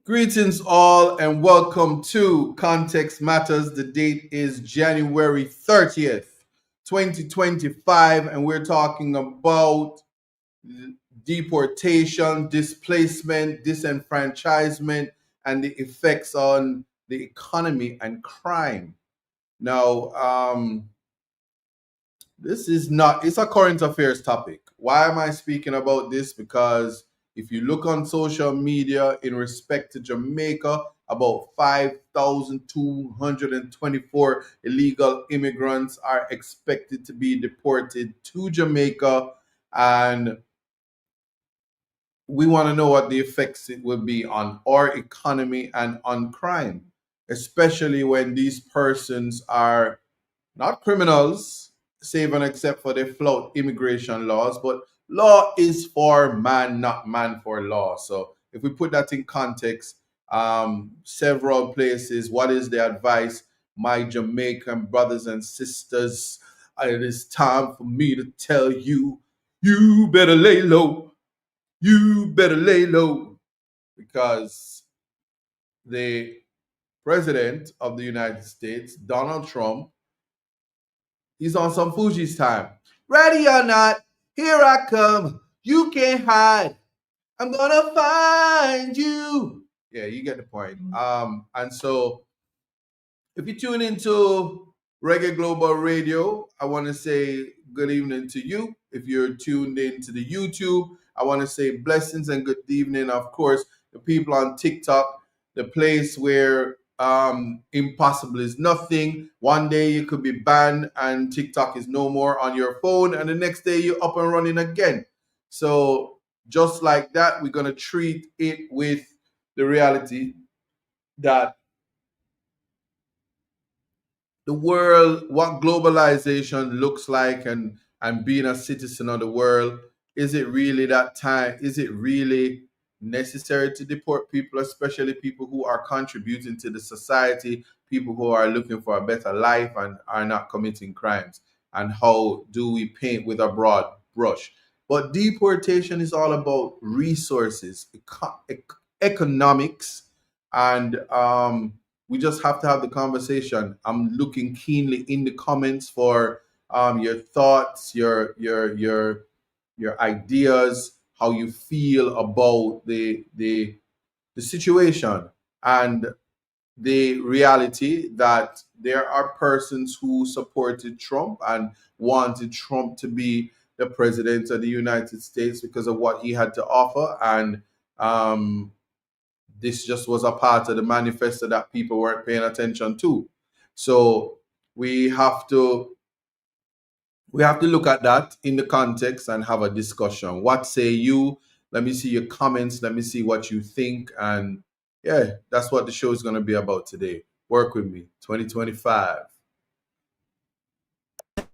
Greetings, all, and welcome to Context Matters. The date is January 30th, 2025, and we're talking about deportation, displacement, disenfranchisement, and the effects on the economy and crime. Now, this is not, it's a current affairs topic. Why am I speaking about this? Because if you look on social media in respect to Jamaica, about 5,224 illegal immigrants are expected to be deported to Jamaica. And we want to know what the effects it will be on our economy and on crime, especially when these persons are not criminals, save and except for they flout immigration laws, but law is for man, not man for law. So if we put that in context, several places, what is the advice, my Jamaican brothers and sisters? It is time for me to tell you, you better lay low. You better lay low, because the president of the United States, Donald Trump, he's on some Fuji's time. Ready or not, here I come. You can't hide. I'm gonna find you. Yeah, you get the point. And so if you tune into Reggae Global Radio, I want to say good evening to you. If you're tuned into the YouTube, I want to say blessings and good evening. Of course, the people on TikTok, the place where impossible is nothing. One day you could be banned and TikTok is no more on your phone, and the next day you're up and running again. So just like that, we're going to treat it with the reality that the world, what globalization looks like, and being a citizen of the world. Is it really that time? Is it really necessary to deport people, especially people who are contributing to the society, people who are looking for a better life and are not committing crimes? And how do we paint with a broad brush? But deportation is all about resources, economics, and we just have to have the conversation. I'm looking keenly in the comments for your thoughts, your ideas, how you feel about the situation, and the reality that there are persons who supported Trump and wanted Trump to be the president of the United States because of what he had to offer. And um, this just was a part of the manifesto that people weren't paying attention to. So we have to look at that in the context and have a discussion. What say you? Let me see your comments. Let me see what you think. And yeah, that's what the show is going to be about today. Work with me. 2025.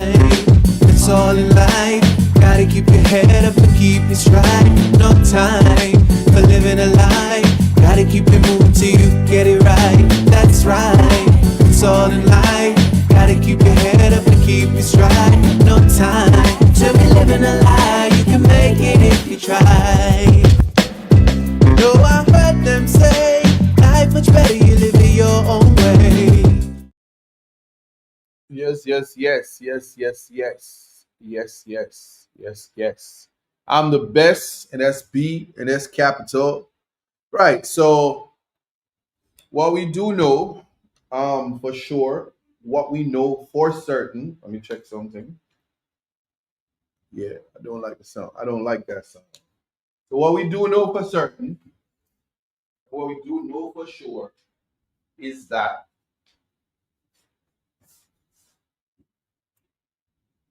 It's all in life. Gotta keep your head up and keep it straight. No time for living a lie. Gotta keep it moving till you get it right. That's right. It's all in life. Gotta keep your head up and keep it straight. No time to be living a lie. You can make it if you try. No, I heard them say life much better you live it your own way. Yes, yes, yes, yes, yes, yes, yes, yes, yes, yes. I'm the best, and that's B, and that's capital. Right. So what we do know, for sure, what we know for certain. Let me check something. Yeah, I don't like the sound. I don't like that sound. So what we do know for certain, what we do know for sure, is that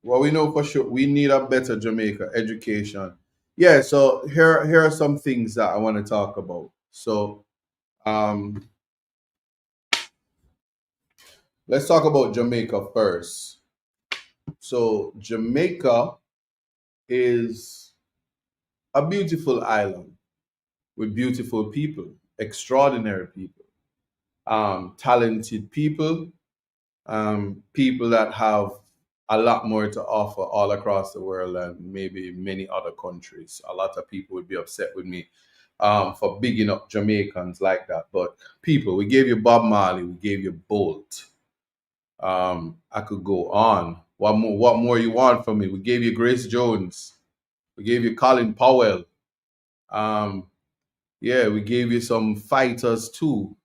what we know for sure, we need a better Jamaica education. Yeah. So here are some things that I want to talk about. So um, let's talk about Jamaica first. So Jamaica is a beautiful island with beautiful people, extraordinary people, talented people, people that have a lot more to offer all across the world and maybe many other countries. A lot of people would be upset with me. for bigging up Jamaicans like that. But people, we gave you Bob Marley, we gave you Bolt. I could go on. What more? What more you want from me? We gave you Grace Jones. We gave you Colin Powell. Um, yeah, we gave you some fighters too.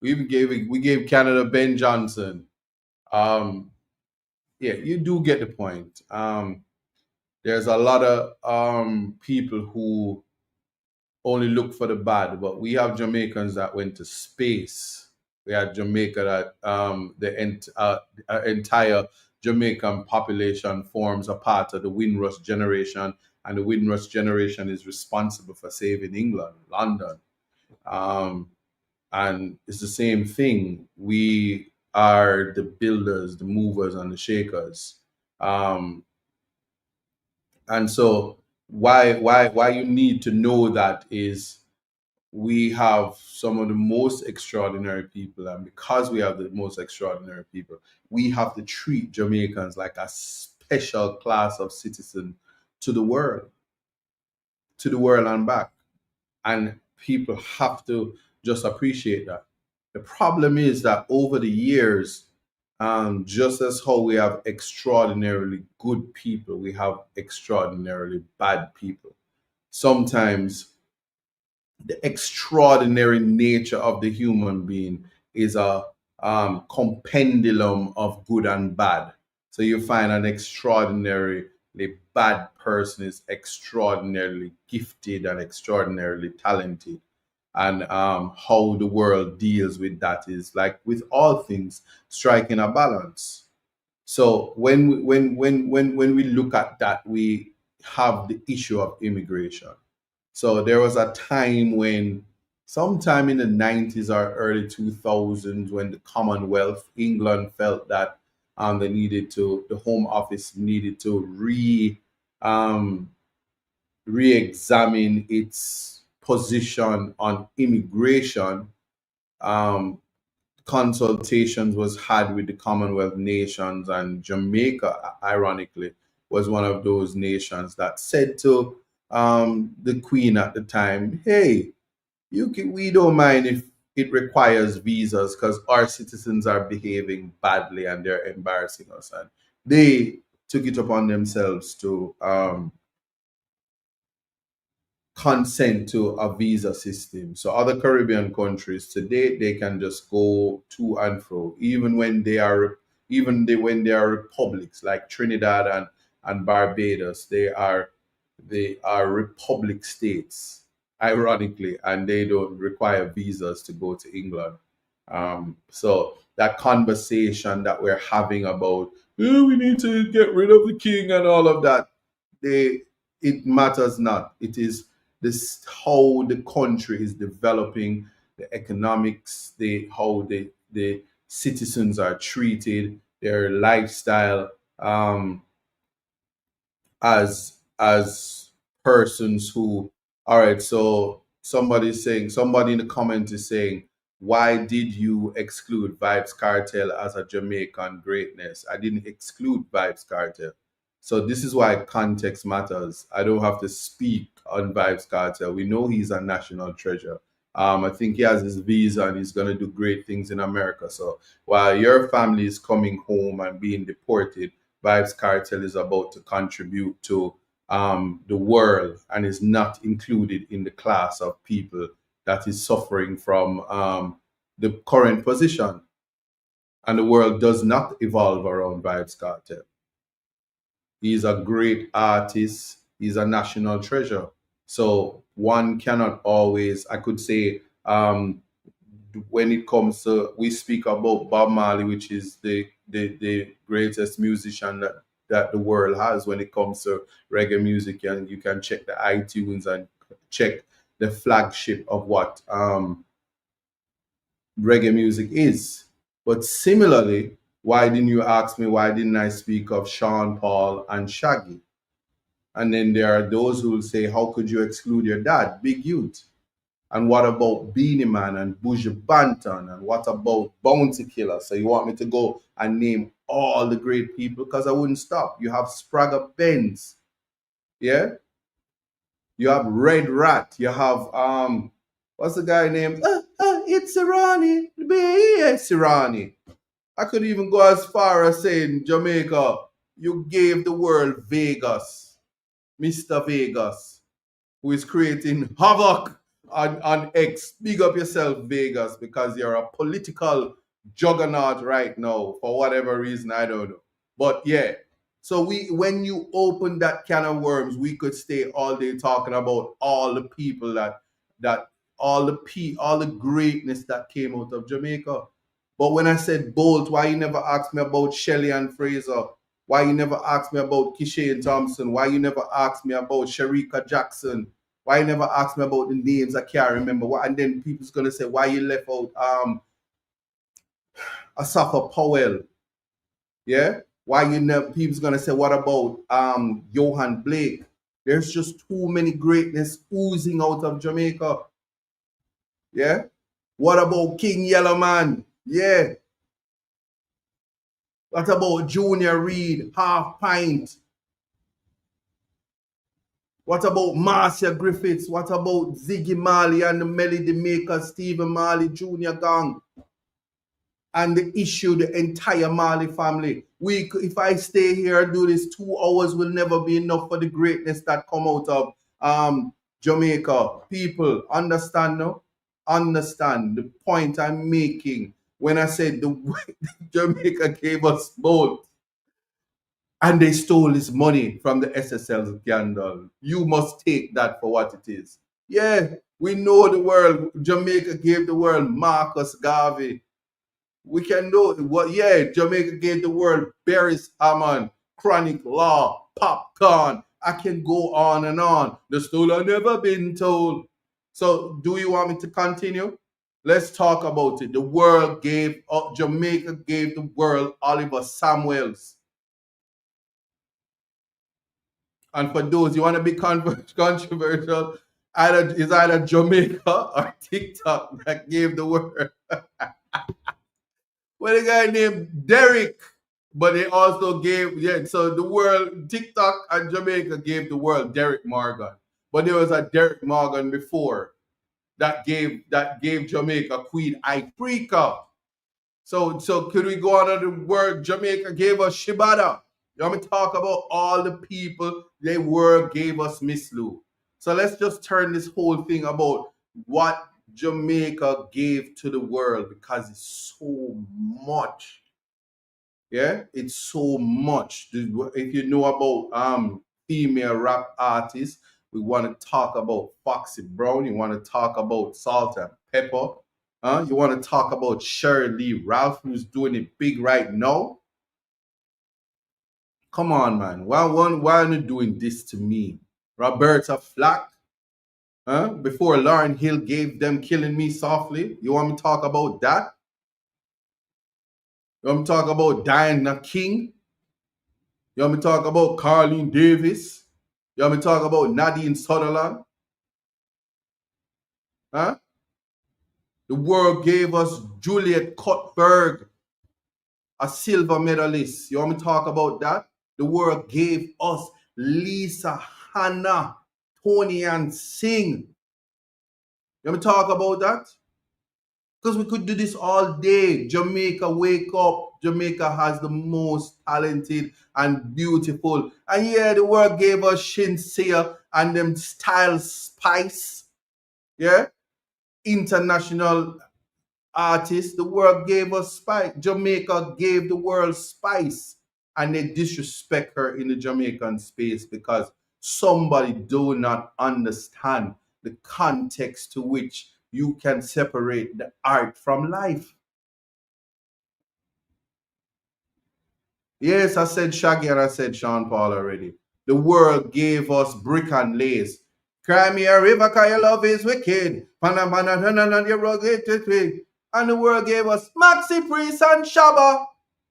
We gave Canada Ben Johnson. Um, yeah, you do get the point. There's a lot of people who only look for the bad, but we have Jamaicans that went to space. We had Jamaica that entire Jamaican population forms a part of the Windrush generation, and the Windrush generation is responsible for saving England, London. Um, and it's the same thing. We are the builders, the movers, and the shakers. Um, and so, why you need to know that is we have some of the most extraordinary people, and because we have the most extraordinary people, we have to treat Jamaicans like a special class of citizen to the world, to the world and back. And people have to just appreciate that. The problem is that over the years, just as how we have extraordinarily good people, we have extraordinarily bad people. Sometimes the extraordinary nature of the human being is a compendium of good and bad. So you find an extraordinarily bad person is extraordinarily gifted and extraordinarily talented. And how the world deals with that is like with all things, striking a balance. So when we look at that, we have the issue of immigration. So there was a time when, sometime in the 90s or early 2000s, when the Commonwealth, England felt that the Home Office needed to um, re-examine its position on immigration. Um, Consultations was had with the Commonwealth nations, and Jamaica, ironically, was one of those nations that said to the Queen at the time, "Hey, we don't mind if it requires visas because our citizens are behaving badly and they're embarrassing us." And they took it upon themselves to consent to a visa system. So other Caribbean countries today, they can just go to and fro, when they are republics like Trinidad and Barbados. They are republic states, ironically, and they don't require visas to go to England. So that conversation that we're having about, "Oh, we need to get rid of the king," and all of that, they it matters not. It is this how the country is developing, the economics, the how the citizens are treated, their lifestyle, as persons who, all right, so somebody in the comment is saying, why did you exclude Vibes Cartel as a Jamaican greatness? I didn't exclude Vibes Cartel. So this is why context matters. I don't have to speak on Vibes Cartel. We know he's a national treasure. I think he has his visa and he's going to do great things in America. So while your family is coming home and being deported, Vibes Cartel is about to contribute to the world and is not included in the class of people that is suffering from the current position. And the world does not evolve around Vibes Cartel. He's a great artist. He's a national treasure. So one cannot always, I could say, when it comes to, we speak about Bob Marley, which is the greatest musician that the world has when it comes to reggae music, and you can check the iTunes and check the flagship of what reggae music is. But similarly, why didn't you ask me why didn't I speak of Sean Paul and Shaggy? And then there are those who will say, how could you exclude your dad, Big Youth? And what about Beanie Man and Buju Banton? And what about Bounty Killer? So you want me to go and name all the great people? Because I wouldn't stop. You have Spragga Benz. Yeah? You have Red Rat. You have what's the guy named? It's Sirani. It's Sirani. I could even go as far as saying Jamaica, you gave the world Vegas, Mr. Vegas, who is creating havoc on X. Big up yourself, Vegas, because you're a political juggernaut right now for whatever reason, I don't know. But yeah, so when you open that can of worms, we could stay all day talking about all the people that all the greatness that came out of Jamaica. But when I said Bolt, why you never asked me about Shelley and Fraser? Why you never asked me about Kishane Thompson? Why you never asked me about Sharika Jackson? Why you never asked me about the names I can't remember? And then people's gonna say, why you left out Asafa Powell? Yeah? Why you never people's gonna say, what about Johan Blake? There's just too many greatness oozing out of Jamaica. Yeah? What about King Yellowman? Yeah. What about Junior Reid, Half Pint? What about Marcia Griffiths? What about Ziggy Marley and the Melody Makers, Stephen Marley Jr. gang? And the issue, the entire Marley family. If I stay here and do this, 2 hours will never be enough for the greatness that come out of Jamaica. People, understand no? Understand the point I'm making when I said the Jamaica gave us both. And they stole his money from the SSL scandal. You must take that for what it is. Yeah, we know the world. Jamaica gave the world Marcus Garvey. We can know what, yeah, Jamaica gave the world Beres Hammond, Chronic Law, Popcorn. I can go on and on. The story never been told. So, do you want me to continue? Let's talk about it. The world gave, Jamaica gave the world Oliver Samuels. And for those you want to be controversial, it's either Jamaica or TikTok that gave the word. Well, a guy named Derek, but they also gave, yeah. So the world, TikTok and Jamaica gave the world Derek Morgan, but there was a Derek Morgan before that gave Jamaica Queen Ifrica. So could we go on to the word Jamaica gave us Shibata? You want me to talk about all the people they were gave us Miss Lou? So let's just turn this whole thing about what Jamaica gave to the world, because it's so much. Yeah, it's so much. If you know about female rap artists, we want to talk about Foxy Brown. You want to talk about Salt and Pepper. You want to talk about Shirley Ralph, who's doing it big right now. Come on, man. Why are you doing this to me? Roberta Flack. Before Lauren Hill gave them Killing Me Softly. You want me to talk about that? You want me to talk about Diana King? You want me to talk about Carlene Davis? You want me to talk about Nadine Sutherland? Huh? The world gave us Juliet Cuthbert, a silver medalist. You want me to talk about that? The world gave us Lisa Hanna, Tony and Singh. You want me to talk about that? Because we could do this all day. Jamaica, wake up. Jamaica has the most talented and beautiful. And yeah, the world gave us Shinsia and them Style Spice. Yeah? International artists. The world gave us Spice. Jamaica gave the world Spice. And they disrespect her in the Jamaican space because somebody do not understand the context to which you can separate the art from life. Yes, I said Shaggy and I said Sean Paul already. The world gave us Brick and Lace. Cry me a river, cause your love is wicked. And your rugged twig. And the world gave us Maxi Priest and Shabba.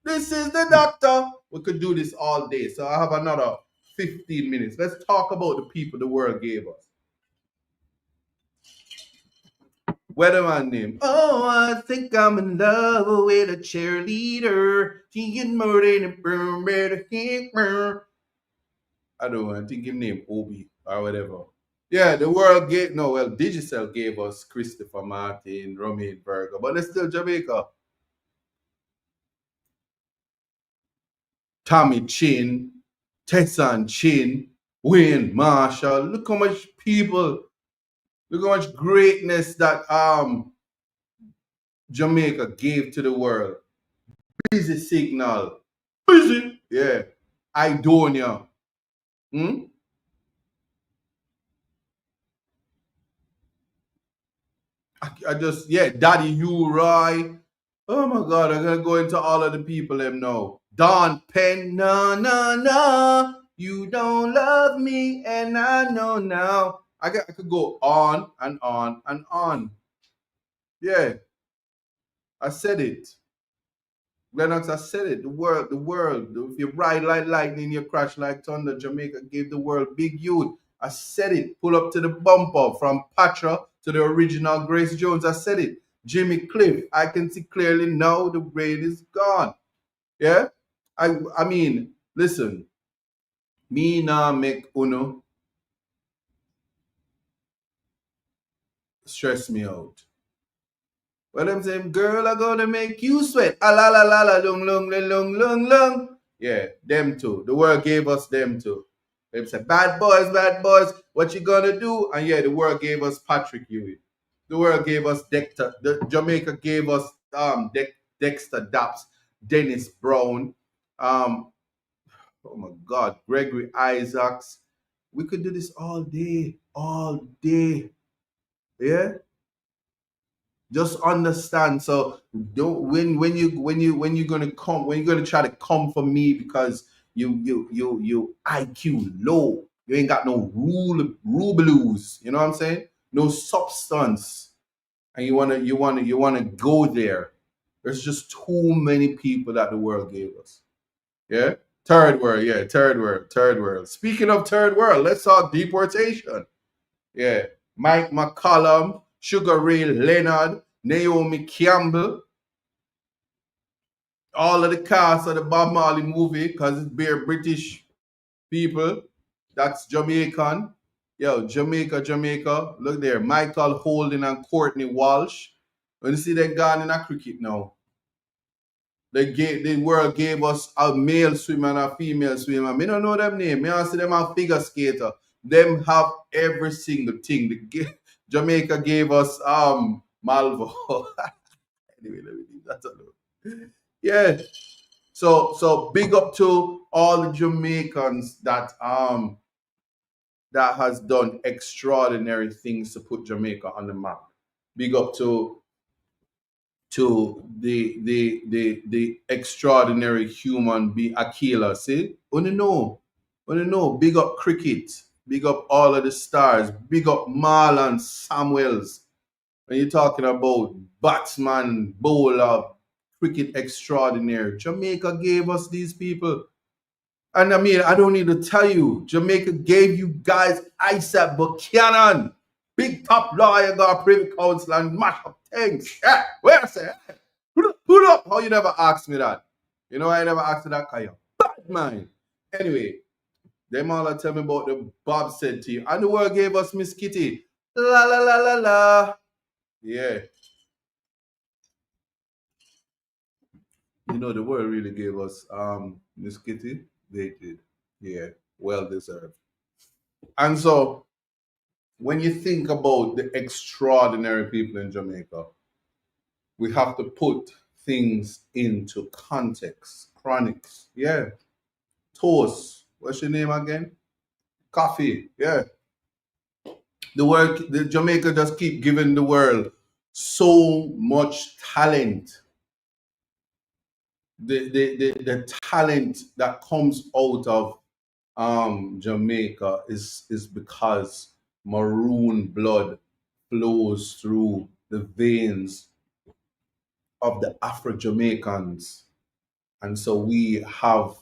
This is the doctor. We could do this all day. So I have another 15 minutes. Let's talk about the people the world gave us. Weatherman name. Oh, I think I'm in love with a cheerleader. She get murdered and burn better. I don't know. I think his name Obi or whatever. Yeah, the world gave no, well, Digicel gave us Christopher Martin, Romaine Berger, but it's still Jamaica. Tommy Chin, Tessan Chin, Wayne Marshall. Look how much people, look how much greatness that Jamaica gave to the world. Busy Signal. Busy. Yeah. Idonia. Hmm? I just, yeah, Daddy U Roy. Oh my God, I'm gonna go into all of the people them now. Don Penn, no, no, no. You don't love me, and I know now. I could go on and on and on. Yeah, I said it. Lennox, I said it. The world, the world. If you ride like lightning, you crash like thunder. Jamaica gave the world big youth. I said it. Pull up to the bumper from Patra to the original Grace Jones. I said it. Jimmy Cliff. I can see clearly now the rain is gone. Yeah. I mean, listen. Me now make uno stress me out. Well, them saying, girl, I'm gonna make you sweat. Ah la la la la lung lung lung lung lung lung. Yeah, them two. The world gave us them two. They said, bad boys, what you gonna do? And yeah, the world gave us Patrick Ewing. The world gave us Dexter. The Jamaica gave us Dexter Daps, Dennis Brown, um, oh my God, Gregory Isaacs. We could do this all day, all day. Yeah, just understand. So don't when you're gonna come when you're gonna try to come for me because you IQ low. You ain't got no rubles. You know what I'm saying? No substance, and you wanna go there. There's just too many people that the world gave us. Yeah. Third world, yeah, third world. Speaking of third world, let's talk deportation. Yeah. Mike McCollum, Sugar Ray Leonard, Naomi Campbell, all of the cast of the Bob Marley movie, because it's bare British people. That's Jamaican. Yo, Jamaica, Jamaica. Look there. Michael Holden and Courtney Walsh. When you see them gone in a cricket now. The world gave us a male swimmer and a female swimmer. Me don't know them name. Me don't see them a figure skater. Them have every single thing. Jamaica gave us Malvo. Anyway, let me leave that alone. Yeah. So big up to all the Jamaicans that has done extraordinary things to put Jamaica on the map. Big up to the extraordinary human being Aquila. See? Wanna know, big up cricket, big up all of the stars, big up Marlon Samuels. When you're talking about batsman, bowler, cricket extraordinaire, Jamaica gave us these people. And I mean, I don't need to tell you, Jamaica gave you guys Isaac Buchanan, big top lawyer, got privy council and mash up things. Yeah, where I say, put up. How you never asked me that? You know, I never asked you that, Kaya. Bad man. Anyway, them all tell me about the Bob said team. And the world gave us Miss Kitty. La la la la la. Yeah. You know, the world really gave us Miss Kitty. They did. Yeah. Well deserved. And so when you think about the extraordinary people in Jamaica, we have to put things into context. Chronics, yeah. Toast, what's your name again? Coffee, yeah. The Jamaica just keep giving the world so much talent. The talent that comes out of Jamaica is because maroon blood flows through the veins of the Afro Jamaicans, and so we have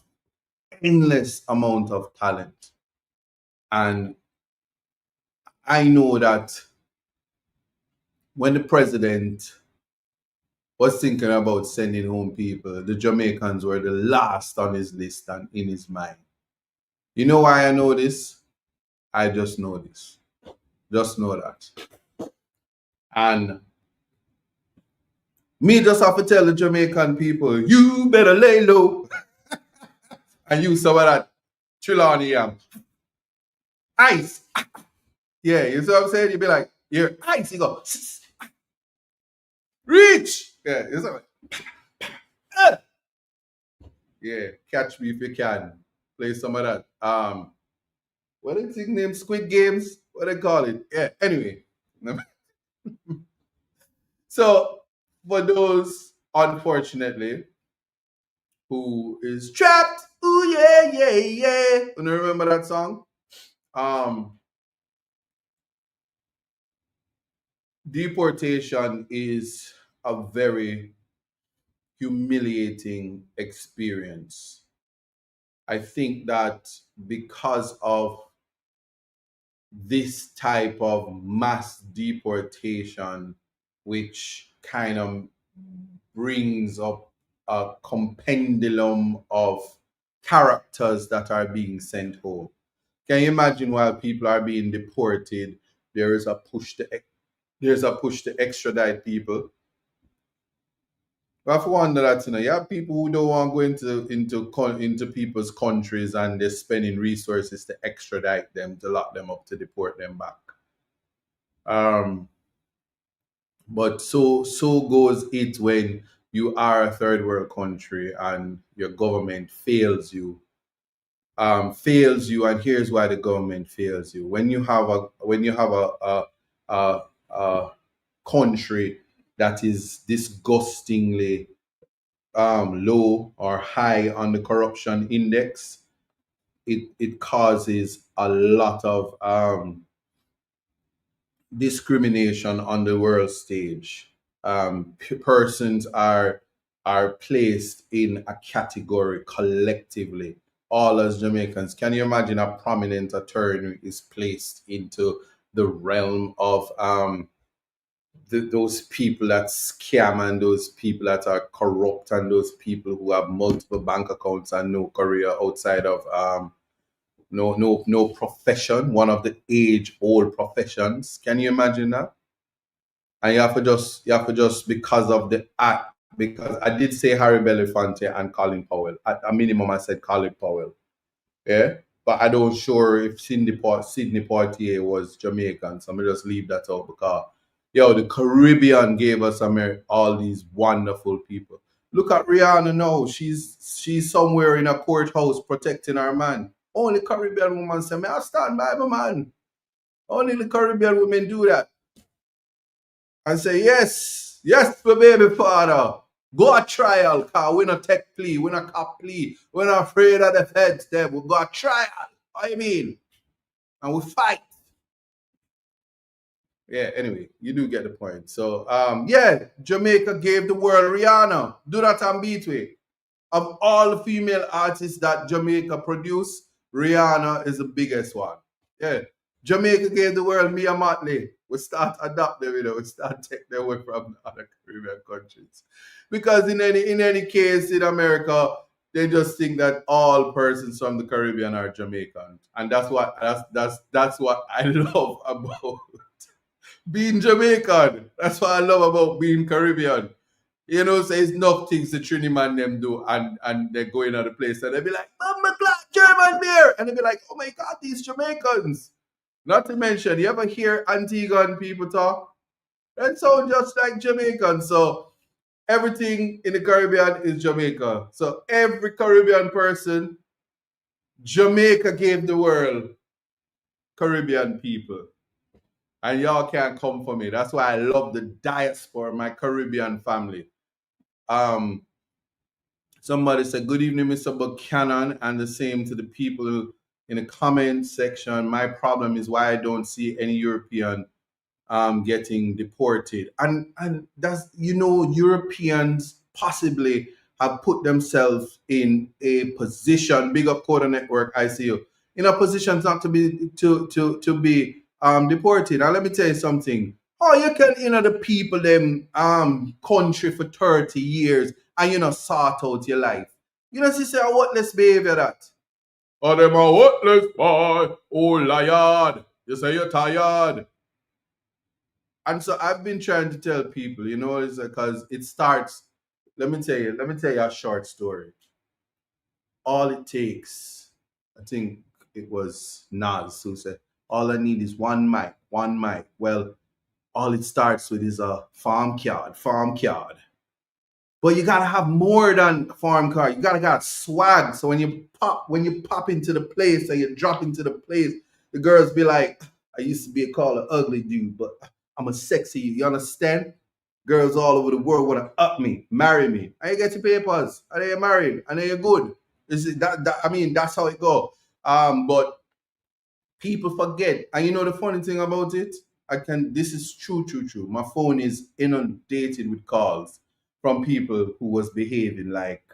endless amount of talent. And I know that when the president was thinking about sending home people, the Jamaicans were the last on his list and in his mind. You know why I know this? I just know this. Just know that. And me just have to tell the Jamaican people, you better lay low and use some of that Trelawney ice. Yeah, you see what I'm saying? You be like, you're ice. You go, reach. Yeah, you see what yeah, catch me if you can. Play some of that. What is it named? Squid Games? What they call it? Yeah. Anyway, so for those unfortunately who is trapped, ooh yeah yeah yeah. You remember that song? Um, Deportation is a very humiliating experience. I think that because of this type of mass deportation, which kind of brings up a compendium of characters that are being sent home. Can you imagine while people are being deported, there is a push to extradite people? But I wonder that you have people who don't want to go into people's countries and they're spending resources to extradite them, to lock them up, to deport them back. Um, but so goes it when you are a third world country and your government fails you, and here's why the government fails you. When you have a country that is disgustingly low or high on the corruption index, it causes a lot of discrimination on the world stage. Persons are placed in a category collectively. All as Jamaicans, can you imagine a prominent attorney is placed into the realm of those people that scam and those people that are corrupt and those people who have multiple bank accounts and no career outside of no profession, one of the age old professions. Can you imagine that? And you have to just because of the act, because I did say Harry Belafonte and Colin Powell. At a minimum I said Colin Powell. Yeah. But I don't sure if Sidney Poitier was Jamaican. So I'm gonna just leave that out because the Caribbean gave us all these wonderful people. Look at Rihanna now. She's somewhere in a courthouse protecting her man. Only Caribbean woman say, "Man, I stand by my man." Only the Caribbean women do that. And say, yes, yes, my baby father. Go a trial, cause we not take plea, we not cop plea, we're not afraid of the feds there. We go a trial. What you mean? And we fight. Yeah, anyway, you do get the point. So Jamaica gave the world Rihanna. Do that and beat way. Of all the female artists that Jamaica produced, Rihanna is the biggest one. Yeah. Jamaica gave the world Mia Motley. We start adopt them, we start take them away from the other Caribbean countries. Because in any case in America, they just think that all persons from the Caribbean are Jamaican. And that's what I love about being Jamaican. That's what I love about being Caribbean. So it's enough things the Trini man them do, and they go in other place and they be like, "Oh my God, German beer," and they be like, "Oh my God, these Jamaicans." Not to mention, you ever hear Antiguan people talk? That sound just like Jamaican. So everything in the Caribbean is Jamaica. So every Caribbean person, Jamaica gave the world Caribbean people. And y'all can't come for me. That's why I love the diaspora, my Caribbean family. Somebody said, "Good evening, Mr. Buchanan," and the same to the people in the comment section. My problem is why I don't see any European getting deported. And that's, Europeans possibly have put themselves in a position, big up Coda Network, I see you, in a position not to be deported. And let me tell you something. Oh, you can the people them country for 30 years and sort out your life. See say a worthless behavior that. Oh, them a worthless boy. Oh, liar. You say you're tired. And so I've been trying to tell people, it's because it starts. Let me tell you a short story. All it takes, I think it was Nas who said, all I need is one mic, one mic. Well, all it starts with is a farm card, farm card. But you gotta have more than farm card. You gotta got swag. So when you pop into the place and you drop into the place, the girls be like, I used to be called an ugly dude, but I'm a sexy. You understand? Girls all over the world wanna up me, marry me. And you get your papers, and then you're married, and then you're good. I mean, that's how it go. But people forget. And you know the funny thing about it? This is true, true, true. My phone is inundated with calls from people who was behaving like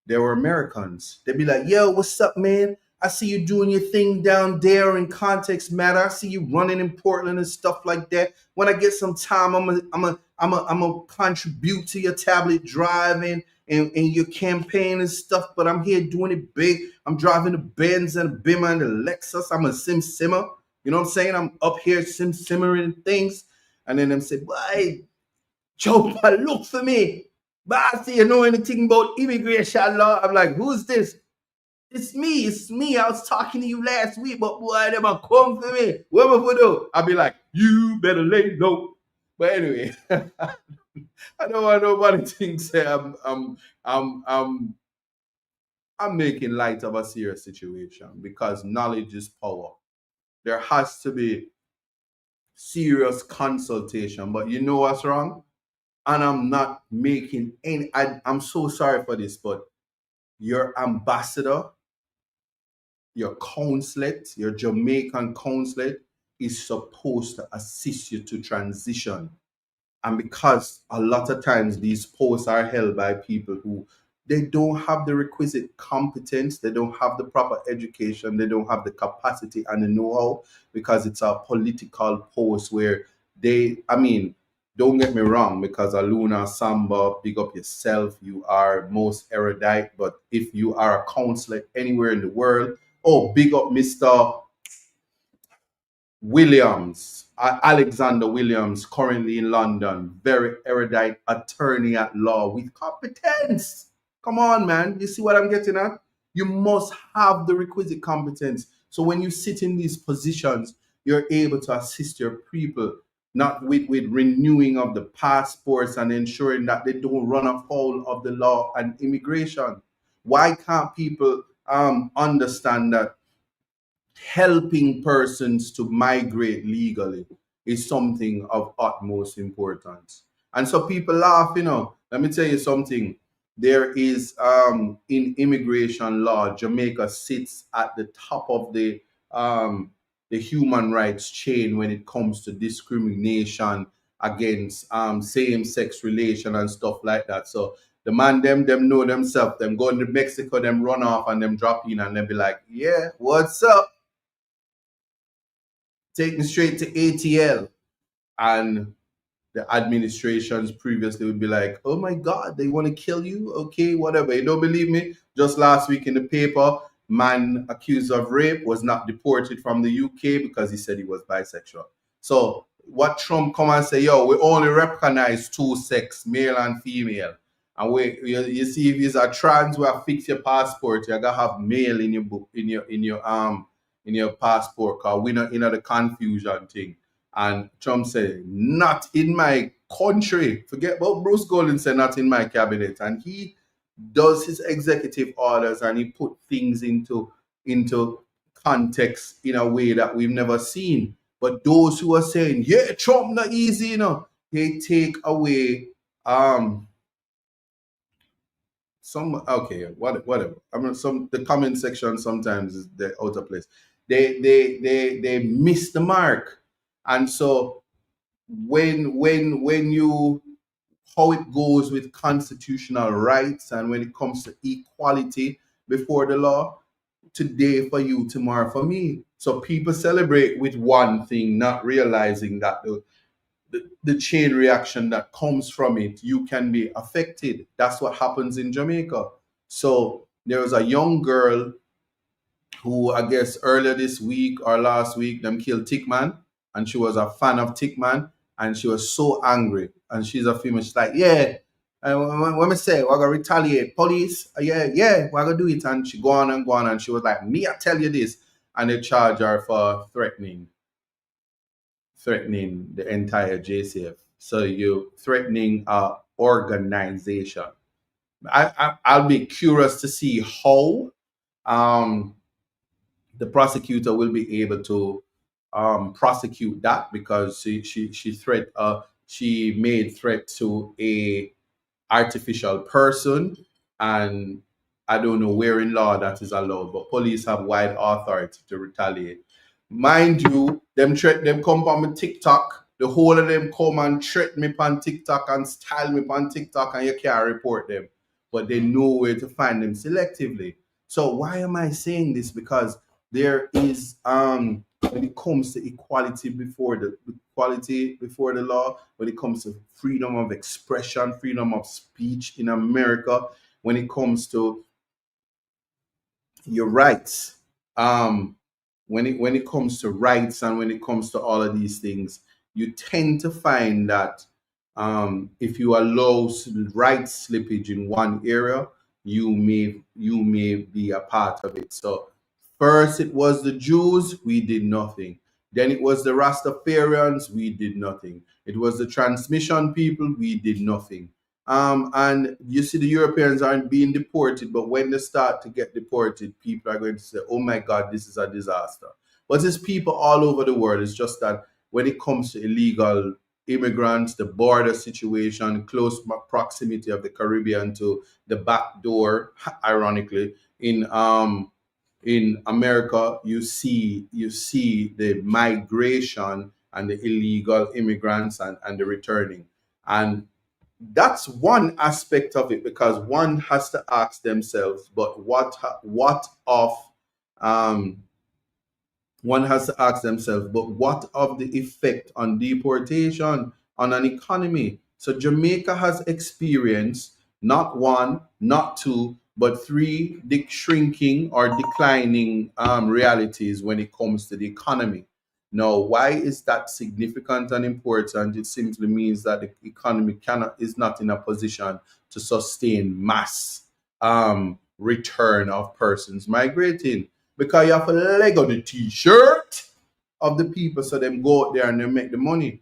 they were Americans. They'd be like, yo, what's up, man? I see you doing your thing down there in Context Matter. I see you running in Portland and stuff like that. When I get some time, I'm a contribute to your tablet driving and your campaign and stuff. But I'm here doing it big. I'm driving the Benz and the Bimmer and the Lexus. I'm a sim simmer. You know what I'm saying? I'm up here sim simmering things. And then them say, boy, Joe, look for me. But I see you know anything about immigration law. I'm like, who's this? It's me. It's me. I was talking to you last week, but boy, they might come for me. What am I gonna do? I'll be like, you better lay low. But anyway, I don't want nobody to think say I'm making light of a serious situation because knowledge is power. There has to be serious consultation. But you know what's wrong? And I'm not making any. I'm so sorry for this, but your ambassador, your consulate, your Jamaican consulate is supposed to assist you to transition. And because a lot of times these posts are held by people who they don't have the requisite competence, they don't have the proper education, they don't have the capacity and the know-how because it's a political post where I mean, don't get me wrong, because Aluna Samba, big up yourself, you are most erudite, but if you are a counselor anywhere in the world, oh, big up Mr. Williams, Alexander Williams, currently in London, very erudite attorney at law with competence. Come on, man. You see what I'm getting at? You must have the requisite competence. So when you sit in these positions, you're able to assist your people, not with renewing of the passports and ensuring that they don't run afoul of the law and immigration. Why can't people understand that helping persons to migrate legally is something of utmost importance? And so people laugh, Let me tell you something. There is in immigration law, Jamaica sits at the top of the human rights chain when it comes to discrimination against same-sex relation and stuff like that. So the man them know themselves, them going to Mexico, them run off and them drop in and them be like, yeah, what's up? Take me straight to ATL. And the administrations previously would be like, oh my God, they want to kill you? Okay, whatever. You don't believe me? Just last week in the paper, man accused of rape was not deported from the UK because he said he was bisexual. So what Trump come and say, yo, we only recognize two sex, male and female. And you see if it's a trans, we have fix your passport, you gotta have male in your book, in your passport, cause we not in the confusion thing. And Trump said, not in my country. Forget about Bruce Golding said, not in my cabinet. And he does his executive orders and he put things into context in a way that we've never seen. But those who are saying, yeah, Trump not easy, they take away whatever. I mean, the comment section sometimes is the out of place. They miss the mark. And so when you how it goes with constitutional rights and when it comes to equality before the law, today for you, tomorrow for me. So people celebrate with one thing, not realizing that the chain reaction that comes from it, you can be affected. That's what happens in Jamaica. So there was a young girl who I guess earlier this week or last week them killed Tickman, and she was a fan of Tickman, and she was so angry. And she's a female. She's like, yeah. And when me say we're gonna retaliate, police, yeah, we're gonna do it. And she go on, and she was like, me, I tell you this, and they charge her for threatening the entire JCF. So you threatening a organization. I'll be curious to see how um, the prosecutor will be able to prosecute that, because she made threat to a artificial person, and I don't know where in law that is allowed, but police have wide authority to retaliate. Mind you, them come on my TikTok. The whole of them come and threat me on TikTok and style me on TikTok, and you can't report them. But they know where to find them selectively. So why am I saying this? Because there is when it comes to equality before the law, when it comes to freedom of expression, freedom of speech in America, when it comes to your rights, um, when it comes to rights and when it comes to all of these things, you tend to find that if you allow rights slippage in one area, you may be a part of it. So first it was the Jews, we did nothing. Then it was the Rastafarians, we did nothing. It was the transmission people, we did nothing. And you see, the Europeans aren't being deported, but when they start to get deported, people are going to say, oh my God, this is a disaster. But it's people all over the world. It's just that when it comes to illegal immigrants, the border situation, close proximity of the Caribbean to the back door, ironically, in America, you see the migration and the illegal immigrants and the returning. And that's one aspect of it, because one has to ask themselves, but what of um, one has to ask themselves, but what of the effect on deportation on an economy? So Jamaica has experienced not one, not two, but three shrinking or declining realities when it comes to the economy. Now, why is that significant and important? It simply means that the economy is not in a position to sustain mass return of persons migrating, because you have a leg on the t-shirt of the people, so them go out there and they make the money.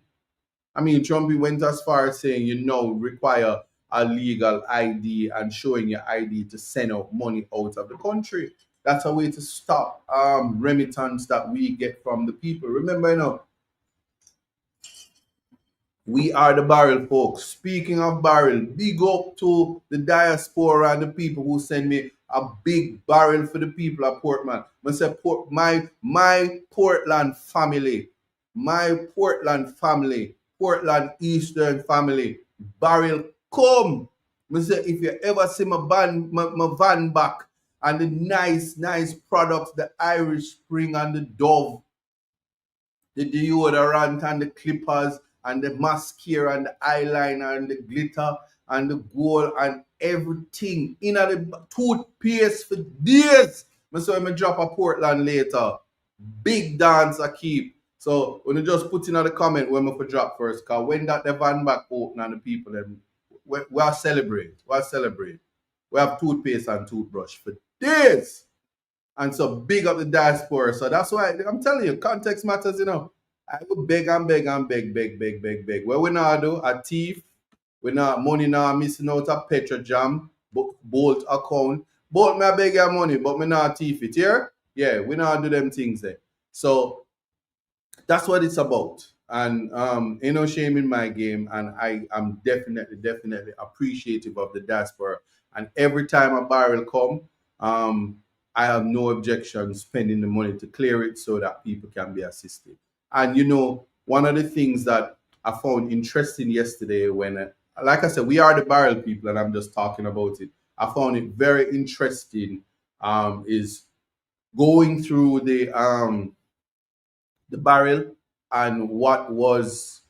I mean, Trumpy went as far as saying, require a legal ID and showing your ID to send out money out of the country. That's a way to stop remittance that we get from the people. Remember, we are the barrel, folks. Speaking of barrel, big up to the diaspora and the people who send me a big barrel for the people of Portman. I say, my Portland family, Portland Eastern family, barrel come. I say, if you ever see my van back and the nice products, the Irish Spring and the Dove, the deodorant and the clippers and the mascara and the eyeliner and the glitter and the gold and everything in the toothpaste for days. So I'm drop a Portland later. Big dance I keep. So when you just put in the comment when we drop first, cause when that the van back open and the people them we are celebrate. We have toothpaste and toothbrush for days. And so big up the diaspora. So that's why I'm telling you, context matters. I go beg and beg and beg. What we now do, a thief, we not money now missing out a Petra jam, Bolt account. Bolt me I beg your money, but me not thief it here. Yeah, we not do them things there. So that's what it's about. And ain't no shame in my game. And I am definitely appreciative of the diaspora. And every time a barrel come, I have no objection spending the money to clear it so that people can be assisted. And one of the things that I found interesting yesterday when, like I said, we are the barrel people, and I'm just talking about it. I found it very interesting. Is going through the barrel, and what was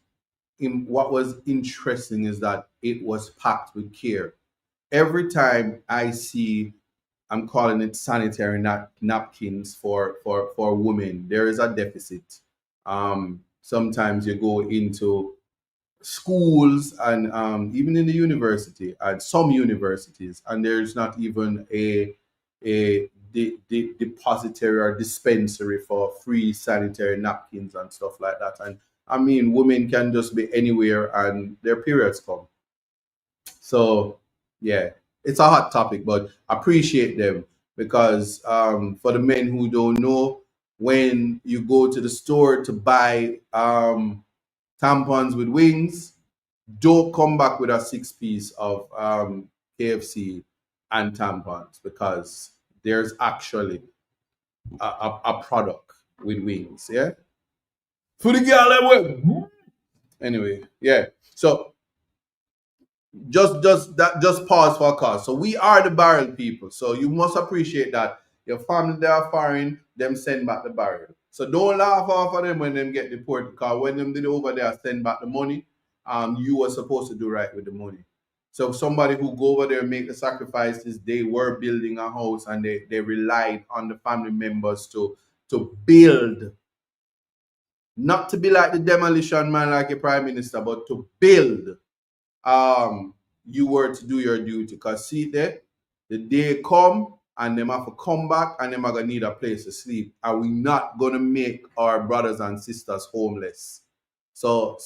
interesting is that it was packed with care. Every time I see, I'm calling it sanitary napkins for women, there is a deficit. Sometimes you go into schools and even in the university and some universities, and there's not even a depository or dispensary for free sanitary napkins and stuff like that. And I mean, women can just be anywhere and their periods come. So yeah, it's a hot topic, but appreciate them because for the men who don't know, when you go to the store to buy tampons with wings, don't come back with a six piece of KFC and tampons because there's actually a product with wings. Yeah, for the girl that way. Anyway, yeah. So just pause for a cause. So we are the barrel people. So you must appreciate that your family they are foreign, them send back the barrel. So don't laugh off of them when them get deported. Because when them did over there send back the money, you were supposed to do right with the money. So somebody who go over there and make the sacrifices, they were building a house and they relied on the family members to build, not to be like the demolition man like a prime minister, but to build um you were to do your duty. Because see there, the day come and them have to come back and them are gonna need a place to sleep. And we not gonna make our brothers and sisters homeless. So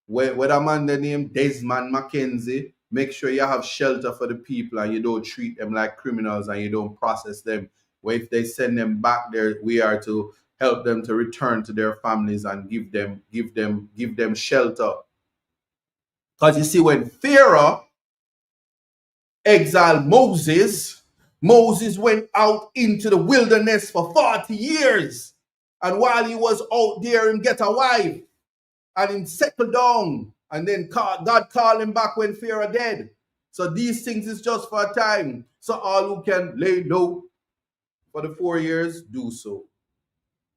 with a man the name Desmond Mackenzie, make sure you have shelter for the people and you don't treat them like criminals and you don't process them. Where if they send them back there, we are to help them to return to their families and give them shelter. Because you see, when Pharaoh exiled Moses, Moses went out into the wilderness for 40 years. And while he was out there, he get a wife and he settled down. And then God called him back when Pharaoh dead. So these things is just for a time. So all who can lay low for the 4 years, do so.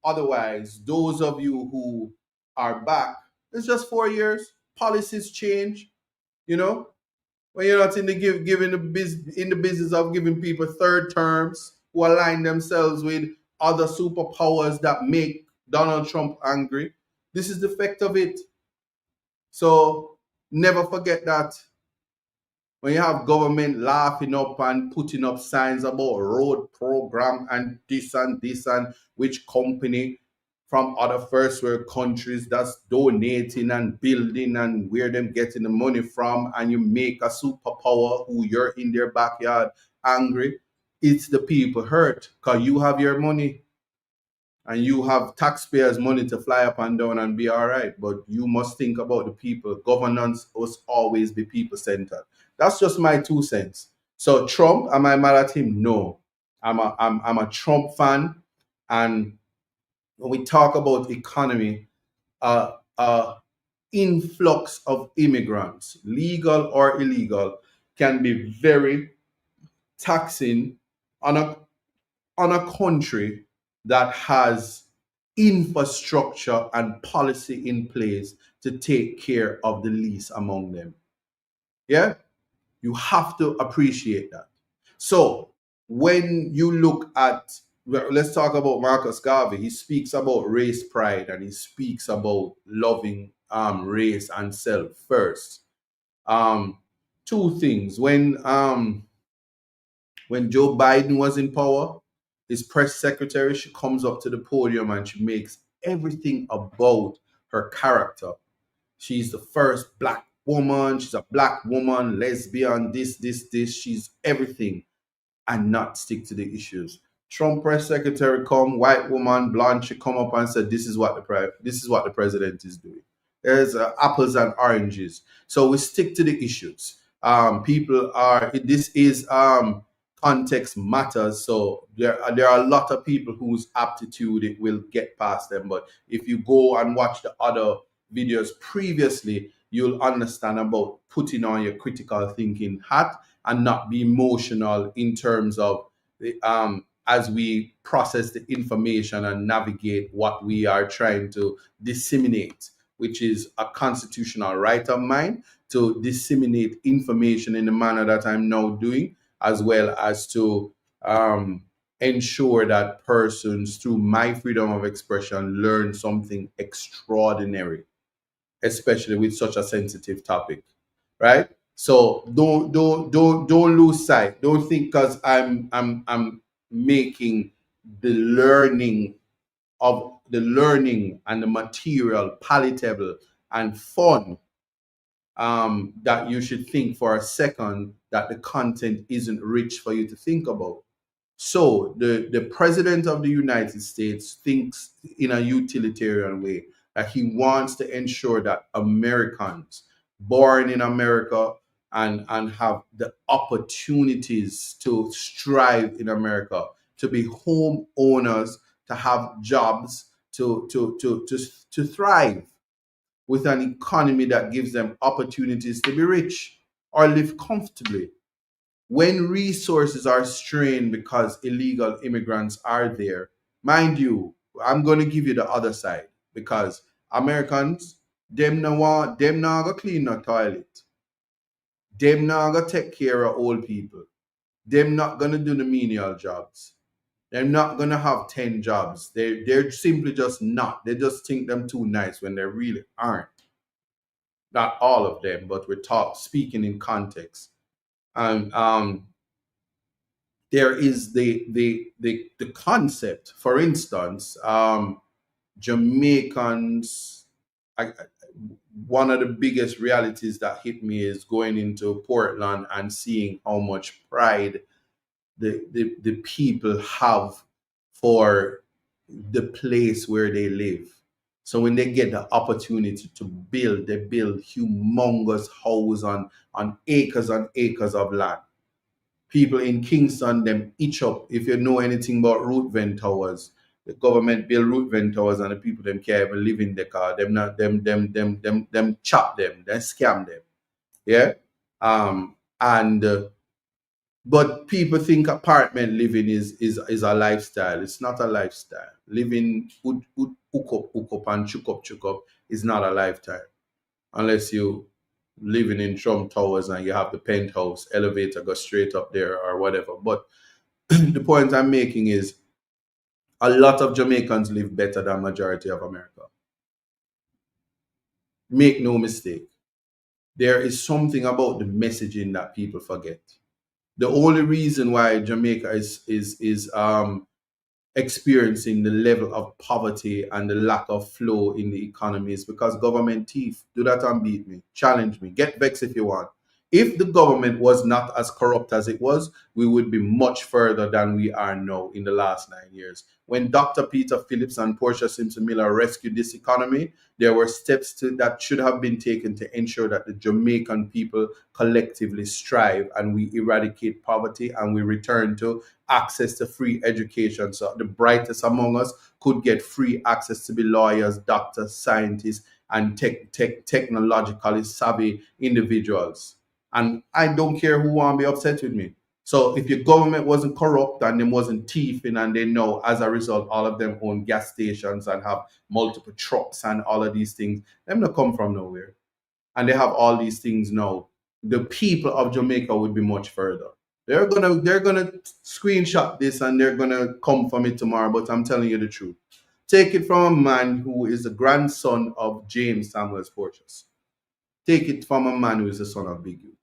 Otherwise, those of you who are back, it's just 4 years. Policies change, you know. When you're not in the in the business of giving people third terms who align themselves with other superpowers that make Donald Trump angry. This is the effect of it. So never forget that when you have government laughing up and putting up signs about road program and this and which company from other first world countries that's donating and building and where them getting the money from, and you make a superpower who you're in their backyard angry, it's the people hurt because you have your money and you have taxpayers' money to fly up and down and be all right. But you must think about the people. Governance must always be people centered. That's just my 2 cents. So Trump, am I mad at him? No. I'm a Trump fan. And when we talk about economy, influx of immigrants, legal or illegal, can be very taxing on a country that has infrastructure and policy in place to take care of the least among them. Yeah, you have to appreciate that. So when you look at, well, let's talk about Marcus Garvey. He speaks about race pride and he speaks about loving race and self first. Um, Two things. When Joe Biden was in power, his press secretary, she comes up to the podium and she makes everything about her character. She's the first black woman, she's a black woman, lesbian, this. She's everything and not stick to the issues. Trump press secretary come, white woman, blonde, she come up and said, this is what the president is doing. There's apples and oranges. So we stick to the issues. People are, this is context matters. So there are a lot of people whose aptitude it will get past them. But if you go and watch the other videos previously, you'll understand about putting on your critical thinking hat and not be emotional in terms of as we process the information and navigate what we are trying to disseminate, which is a constitutional right of mine to disseminate information in the manner that I'm now doing, as well as to ensure that persons, through my freedom of expression, learn something extraordinary. especially with such a sensitive topic, right? So don't lose sight. Don't think because I'm making the learning and the material palatable and fun, that you should think for a second that the content isn't rich for you to think about. So the president of the United States thinks in a utilitarian way that he wants to ensure that Americans born in America and have the opportunities to strive in America, to be homeowners, to have jobs, to thrive with an economy that gives them opportunities to be rich or live comfortably. When resources are strained because illegal immigrants are there, mind you, I'm going to give you the other side, because Americans, them now go clean the toilet, them now go take care of old people, them not going to do the menial jobs, they're not going to have 10 jobs, they're simply just not, they just think them too nice when they really aren't. Not all of them, but we're speaking in context. And there is the concept. For instance, Jamaicans. I, one of the biggest realities that hit me is going into Portland and seeing how much pride the people have for the place where they live. So when they get the opportunity to build, they build humongous houses on acres and acres of land. People in Kingston, them itch up. If you know anything about root vent towers, the government build root vent towers and the people them can't even live in the car. Them not them chop them, then scam them. Yeah. And But people think apartment living is a lifestyle. It's not a lifestyle. Living hook up and chuck up is not a lifestyle unless you living in Trump Towers and you have the penthouse elevator go straight up there or whatever. But the point I'm making is a lot of Jamaicans live better than majority of America. Make no mistake. There is something about the messaging that people forget. The only reason why Jamaica is experiencing the level of poverty and the lack of flow in the economy is because government thief. Do that and beat me. Challenge me. Get vexed if you want. If the government was not as corrupt as it was, we would be much further than we are now in the last 9 years. When Dr. Peter Phillips and Portia Simpson Miller rescued this economy, there were that should have been taken to ensure that the Jamaican people collectively strive and we eradicate poverty and we return to access to free education. So the brightest among us could get free access to be lawyers, doctors, scientists, and technologically savvy individuals. And I don't care who want to be upset with me. So if your government wasn't corrupt and them wasn't thieving and they know as a result all of them own gas stations and have multiple trucks and all of these things, them not come from nowhere. And they have all these things now. The people of Jamaica would be much further. They're gonna screenshot this and they're gonna come for me tomorrow, but I'm telling you the truth. Take it from a man who is the grandson of James Samuels Porteous. Take it from a man who is the son of Big Youth.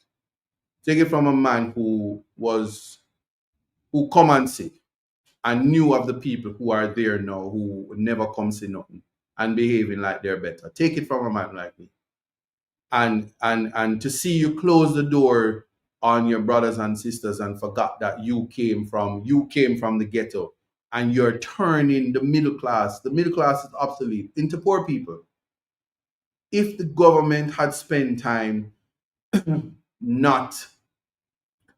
Take it from a man who come and see and knew of the people who are there now who never come see nothing and behaving like they're better. Take it from a man like me. And to see you close the door on your brothers and sisters and forgot that you came from the ghetto and you're turning the middle class is obsolete, into poor people. If the government had spent time not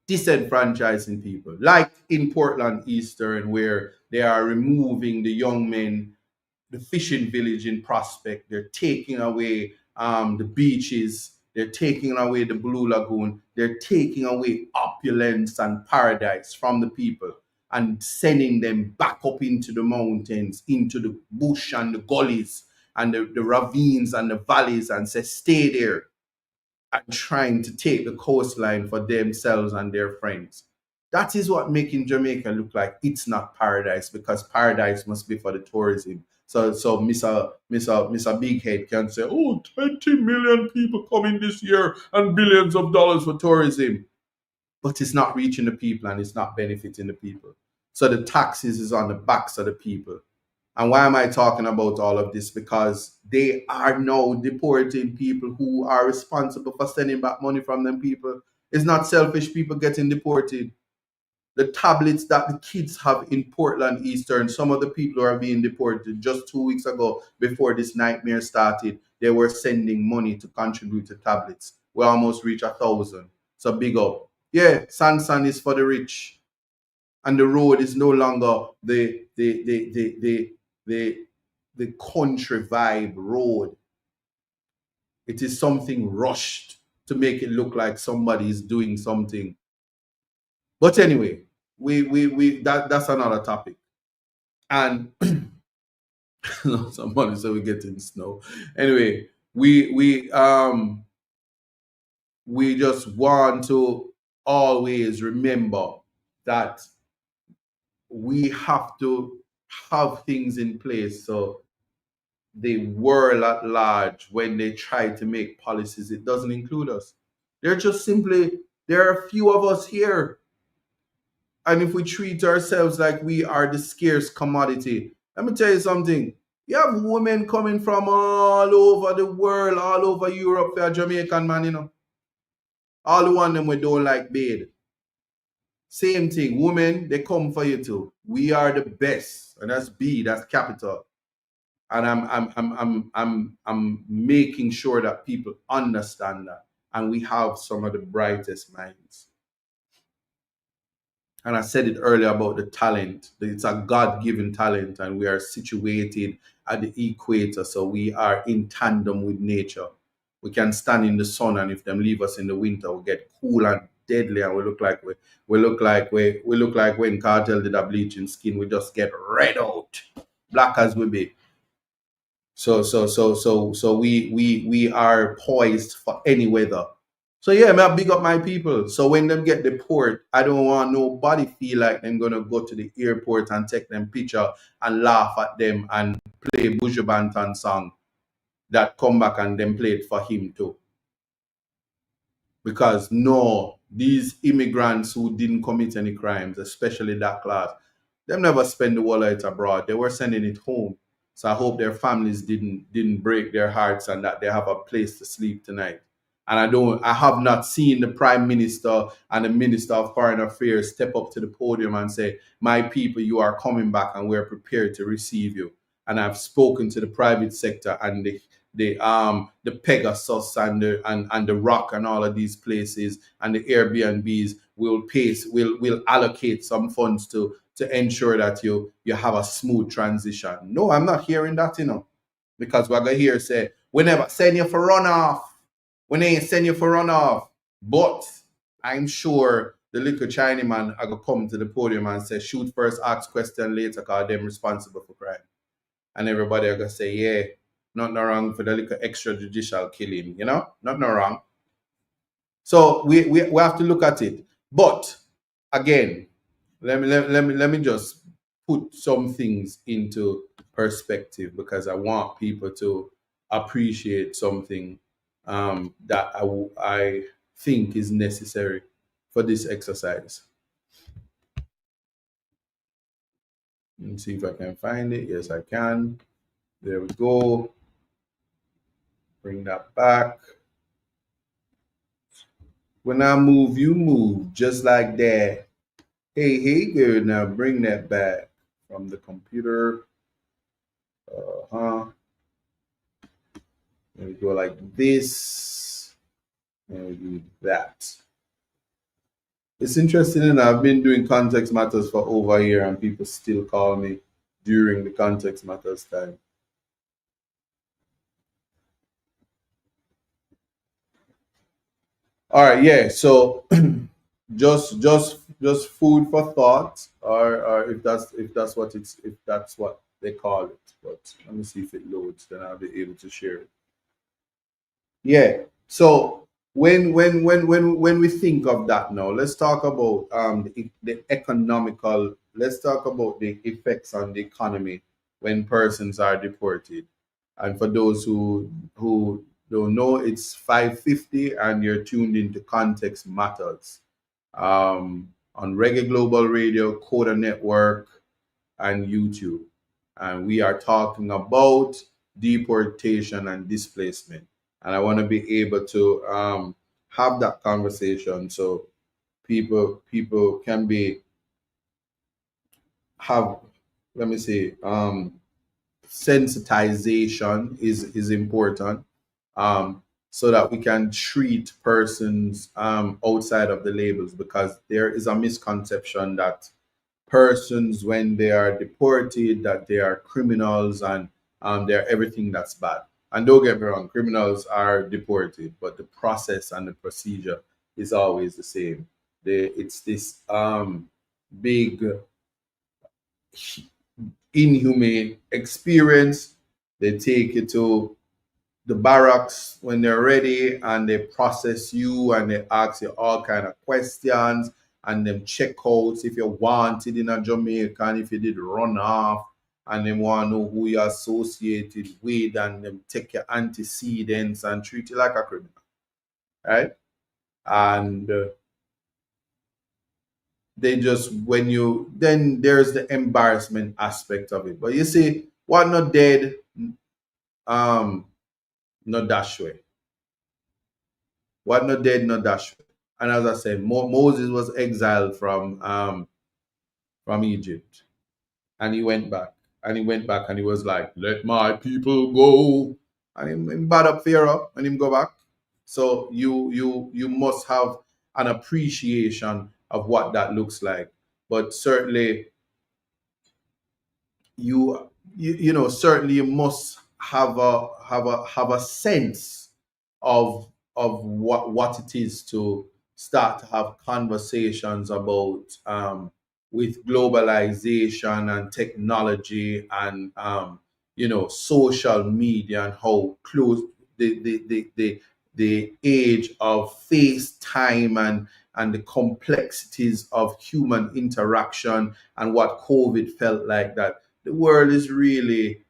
disenfranchising people, like in Portland Eastern, where they are removing the young men, the fishing village in Prospect, they're taking away the beaches, they're taking away the Blue Lagoon, they're taking away opulence and paradise from the people and sending them back up into the mountains, into the bush and the gullies and the ravines and the valleys, and say, stay there, and trying to take the coastline for themselves and their friends. That is what making Jamaica look like it's not paradise, because paradise must be for the tourism. So Mr. Big Head can say, oh, 20 million people coming this year and billions of dollars for tourism. But it's not reaching the people and it's not benefiting the people. So the taxes is on the backs of the people. And why am I talking about all of this? Because they are now deporting people who are responsible for sending back money from them people. It's not selfish people getting deported. The tablets that the kids have in Portland Eastern, some of the people who are being deported just 2 weeks ago before this nightmare started, they were sending money to contribute to tablets. We almost reached 1,000. So big up. Yeah, Sansan is for the rich. And the road is no longer the country vibe road. It is something rushed to make it look like somebody is doing something. But anyway, that's another topic. And somebody said we're getting snow. Anyway, we just want to always remember that we have to have things in place so the world at large, when they try to make policies, it doesn't include us. They're just simply, there are a few of us here. And if we treat ourselves like we are the scarce commodity, let me tell you something. You have women coming from all over the world, all over Europe for a Jamaican man, All the one them we don't like bathe. Same thing. Women, they come for you too. We are the best. And that's B, that's capital. And I'm making sure that people understand that. And we have some of the brightest minds. And I said it earlier about the talent. It's a God-given talent, and we are situated at the equator, so we are in tandem with nature. We can stand in the sun, and if them leave us in the winter, we get cool and deadly, and we look like we look like when Cartel did a bleaching skin. We just get red out, black as we be. So we are poised for any weather. So yeah, I big up my people. So when them get deport, I don't want nobody feel like them gonna go to the airport and take them picture and laugh at them and play Buju Banton song that come back and then play it for him too. Because no, these immigrants who didn't commit any crimes, especially that class, them never spend the whole night abroad. They were sending it home. So I hope their families didn't break their hearts and that they have a place to sleep tonight. And I have not seen the Prime Minister and the Minister of Foreign Affairs step up to the podium and say, my people, you are coming back and we're prepared to receive you. And I've spoken to the private sector and the Pegasus and the Rock and all of these places and the Airbnbs will allocate some funds to ensure that you have a smooth transition. No, I'm not hearing that, because we're gonna hear say, we never send you for runoff. We ain't send you for runoff. But I'm sure the little Chinese man are gonna come to the podium and say, shoot first, ask question later, because they're responsible for crime. And everybody are gonna say, yeah, nothing wrong for the little extrajudicial killing, Nothing wrong. So we have to look at it. But again, let me just put some things into perspective, because I want people to appreciate something that I think is necessary for this exercise. Let me see if I can find it. Yes, I can. There we go. Bring that back. When I move, you move, just like that. Hey, good. Now bring that back from the computer. There we go, like this. And we do that. It's interesting, and I've been doing Context Matters for over a year, and people still call me during the Context Matters time. All right, yeah. So just food for thought, or if that's what they call it. But let me see if it loads, then I'll be able to share it. Yeah. So when we think of that now, let's talk about the economical. Let's talk about the effects on the economy when persons are deported. And for those who don't know, it's 5:50, and you're tuned into Context Matters on Reggae Global Radio, Coda Network, and YouTube. And we are talking about deportation and displacement. And I want to be able to have that conversation so people can be have, let me say, sensitization is important, so that we can treat persons outside of the labels, because there is a misconception that persons, when they are deported, that they are criminals, and they're everything that's bad. And don't get me wrong, criminals are deported, but the process and the procedure is always the same. It's this big inhumane experience. They take you to the barracks when they're ready, and they process you, and they ask you all kind of questions, and them check out if you're wanted in a Jamaica, and if you did run off, and they want to know who you're associated with, and them take your antecedents and treat you like a criminal, right? And they just, when you, then there's the embarrassment aspect of it. But you see, what not dead, um not dash way. What not dead, not dash way. And as I said, Moses was exiled from Egypt, and he went back, and he went back, and he was like, "Let my people go," and him bad up Pharaoh, and him go back. So you must have an appreciation of what that looks like. But certainly you know, certainly you must have a sense of what it is to start to have conversations about, with globalization and technology, and you know, social media, and how close the age of FaceTime, and the complexities of human interaction, and what COVID felt like, that the world is really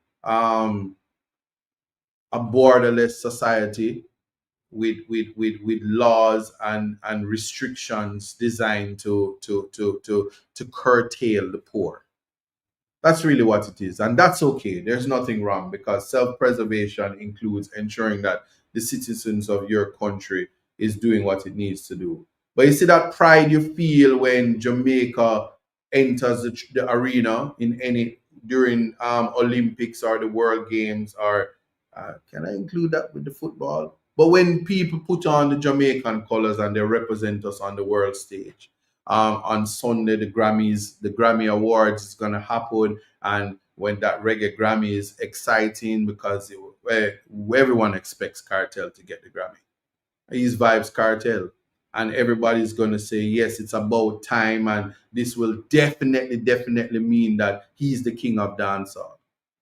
a borderless society with laws and restrictions designed to curtail the poor. That's really what it is. And that's okay. There's nothing wrong, because self preservation includes ensuring that the citizens of your country is doing what it needs to do. But you see that pride you feel when Jamaica enters the arena in any, during Olympics or the World Games, or can I include that with the football? But when people put on the Jamaican colors and they represent us on the world stage, on Sunday, the Grammy Awards is going to happen, and when that reggae Grammy is exciting, because everyone expects Cartel to get the Grammy. He's Vibes Cartel, and everybody's going to say yes, it's about time, and this will definitely mean that he's the king of dancehall.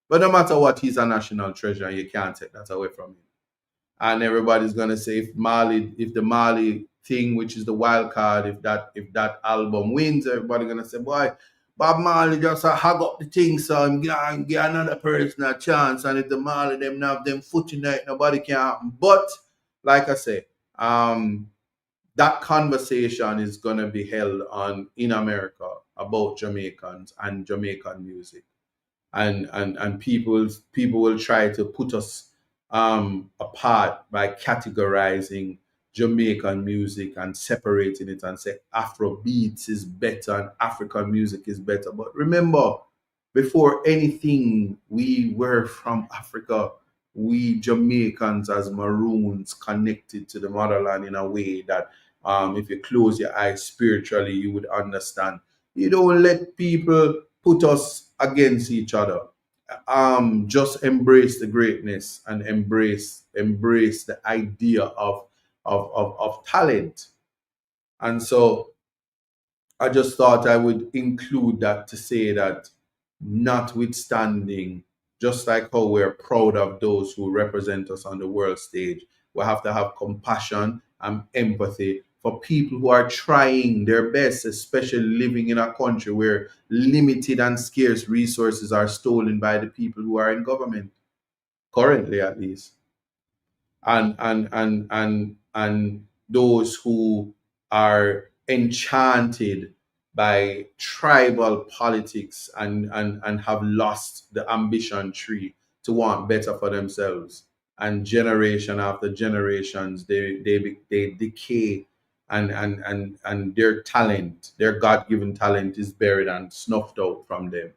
But no matter what, he's a national treasure, and you can't take that away from him. And everybody's gonna say, if the Mali thing, which is the wild card, if that album wins, everybody gonna say, boy, Bob Marley just hug up the thing, so I'm gonna give another person a chance. And if the Marley them have them foot in it, nobody can happen. But like I say, that conversation is gonna be held on in America about Jamaicans and Jamaican music, and people will try to put us apart by categorizing Jamaican music and separating it, and say Afro beats is better and African music is better. But remember, before anything, we were from Africa. We Jamaicans, as Maroons, connected to the motherland in a way that, if you close your eyes spiritually, you would understand. You don't let people put us against each other. Just embrace the greatness, and embrace the idea of talent. And so I just thought I would include that to say that, notwithstanding, just like how we're proud of those who represent us on the world stage, we have to have compassion and empathy for people who are trying their best, especially living in a country where limited and scarce resources are stolen by the people who are in government, currently at least. And those who are enchanted by tribal politics and have lost the ambition tree to want better for themselves, and generation after generations they decay, and their talent, their god-given talent, is buried and snuffed out from them.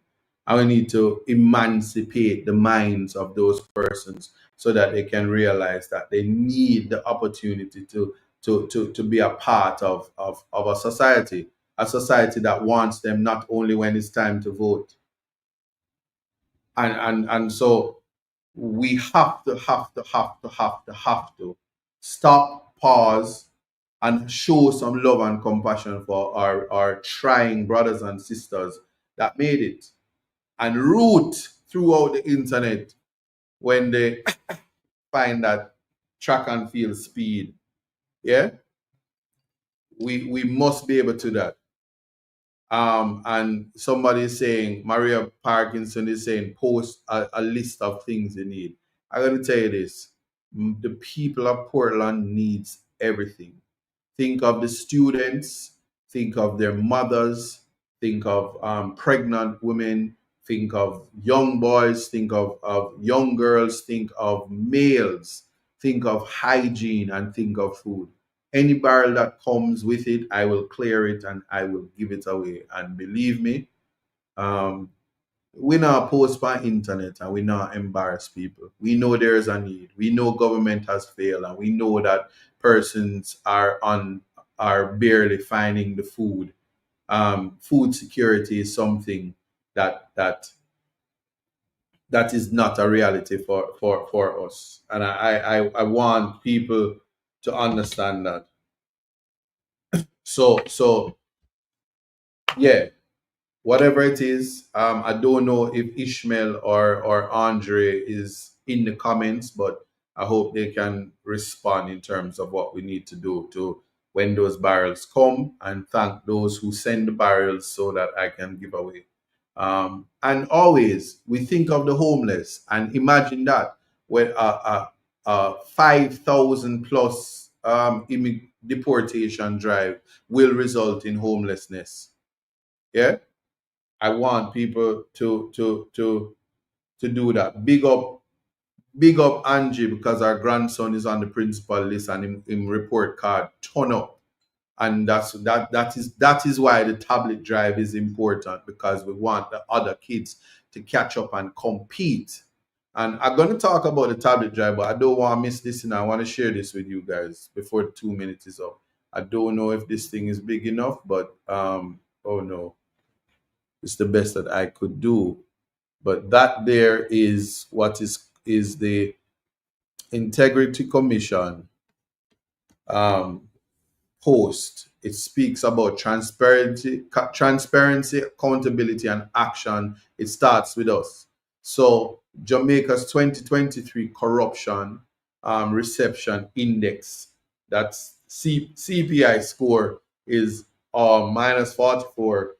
And we need to emancipate the minds of those persons so that they can realize that they need the opportunity to be a part of a society that wants them not only when it's time to vote. And so we have to stop, pause, and show some love and compassion for our trying brothers and sisters that made it, and root throughout the internet when they find that track and field speed. Yeah, we must be able to do that. And somebody is saying, Maria Parkinson is saying, post a list of things you need. I'm going to tell you this: the people of Portland needs everything. Think of the students, think of their mothers, think of pregnant women, think of young boys, think of young girls, think of males, think of hygiene, and think of food. Any barrel that comes with it, I will clear it and I will give it away. And believe me, um, we not post by internet and we not embarrass people. We know there is a need. We know government has failed, and we know that persons are barely finding the food. Food security is something that that is not a reality for us. And I want people to understand that. So yeah, whatever it is. I don't know if Ishmael or Andre is in the comments, but I hope they can respond in terms of what we need to do to when those barrels come, and thank those who send the barrels so that I can give away. And always we think of the homeless, and imagine that when a 5,000 plus deportation drive will result in homelessness. Yeah, I want people to do that. Big up Angie, because our grandson is on the principal list and him report card turn up. And that is why the tablet drive is important, because we want the other kids to catch up and compete. And I'm going to talk about the tablet drive, but I don't want to miss this, and I want to share this with you guys before the 2 minutes is up. I don't know if this thing is big enough, but oh no, it's the best that I could do. But that there is what is the Integrity Commission um, post. It speaks about transparency, accountability, and action. It starts with us. So Jamaica's 2023 corruption reception index, that's CPI score, is minus 44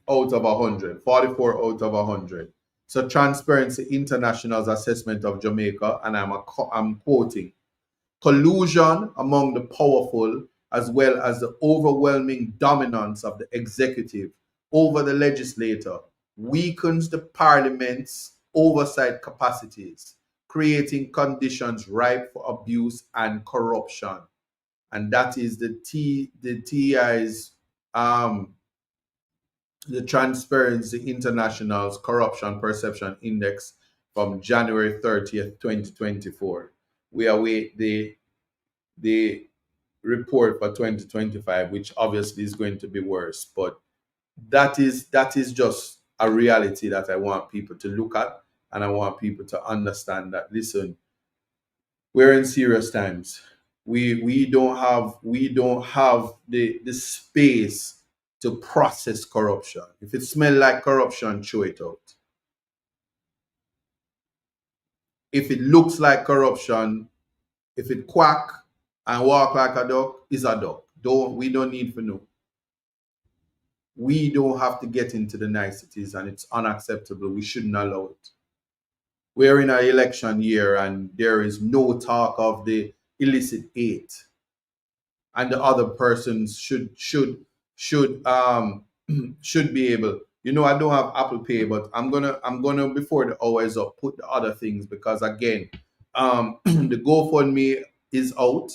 out of 100, 44 out of 100. So Transparency International's assessment of Jamaica, and I'm quoting: collusion among the powerful, as well as the overwhelming dominance of the executive over the legislature, weakens the parliament's oversight capacities, creating conditions ripe for abuse and corruption. And that is the TI's the Transparency International's Corruption Perception Index from January 30th, 2024. We await the report for 2025, which obviously is going to be worse. But that is just a reality that I want people to look at, and I want people to understand that, listen, we're in serious times. We don't have the space to process corruption. If it smells like corruption, throw it out. If it looks like corruption, if it quack and walk like a duck is a duck. We don't need to know. We don't have to get into the niceties, and it's unacceptable. We shouldn't allow it. We're in an election year, and there is no talk of the illicit aid, and the other persons should should be able. I don't have Apple Pay, but I'm gonna before the hour is up put the other things, because again, the GoFundMe is out.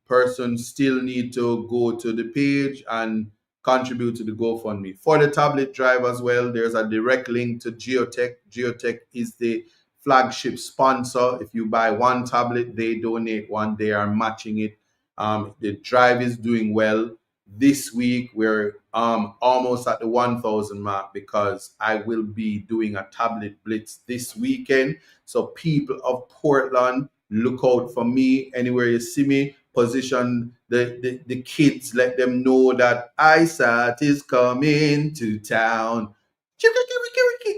Persons still need to go to the page and contribute to the GoFundMe. For the tablet drive as well, there's a direct link to Geotech. Geotech is the flagship sponsor. If you buy one tablet, they donate one. They are matching it. The drive is doing well. This week we're almost at the 1,000 mark, because I will be doing a tablet blitz this weekend. So people of Portland, look out for me. Anywhere you see me, position the kids, let them know that ISAT is coming to town.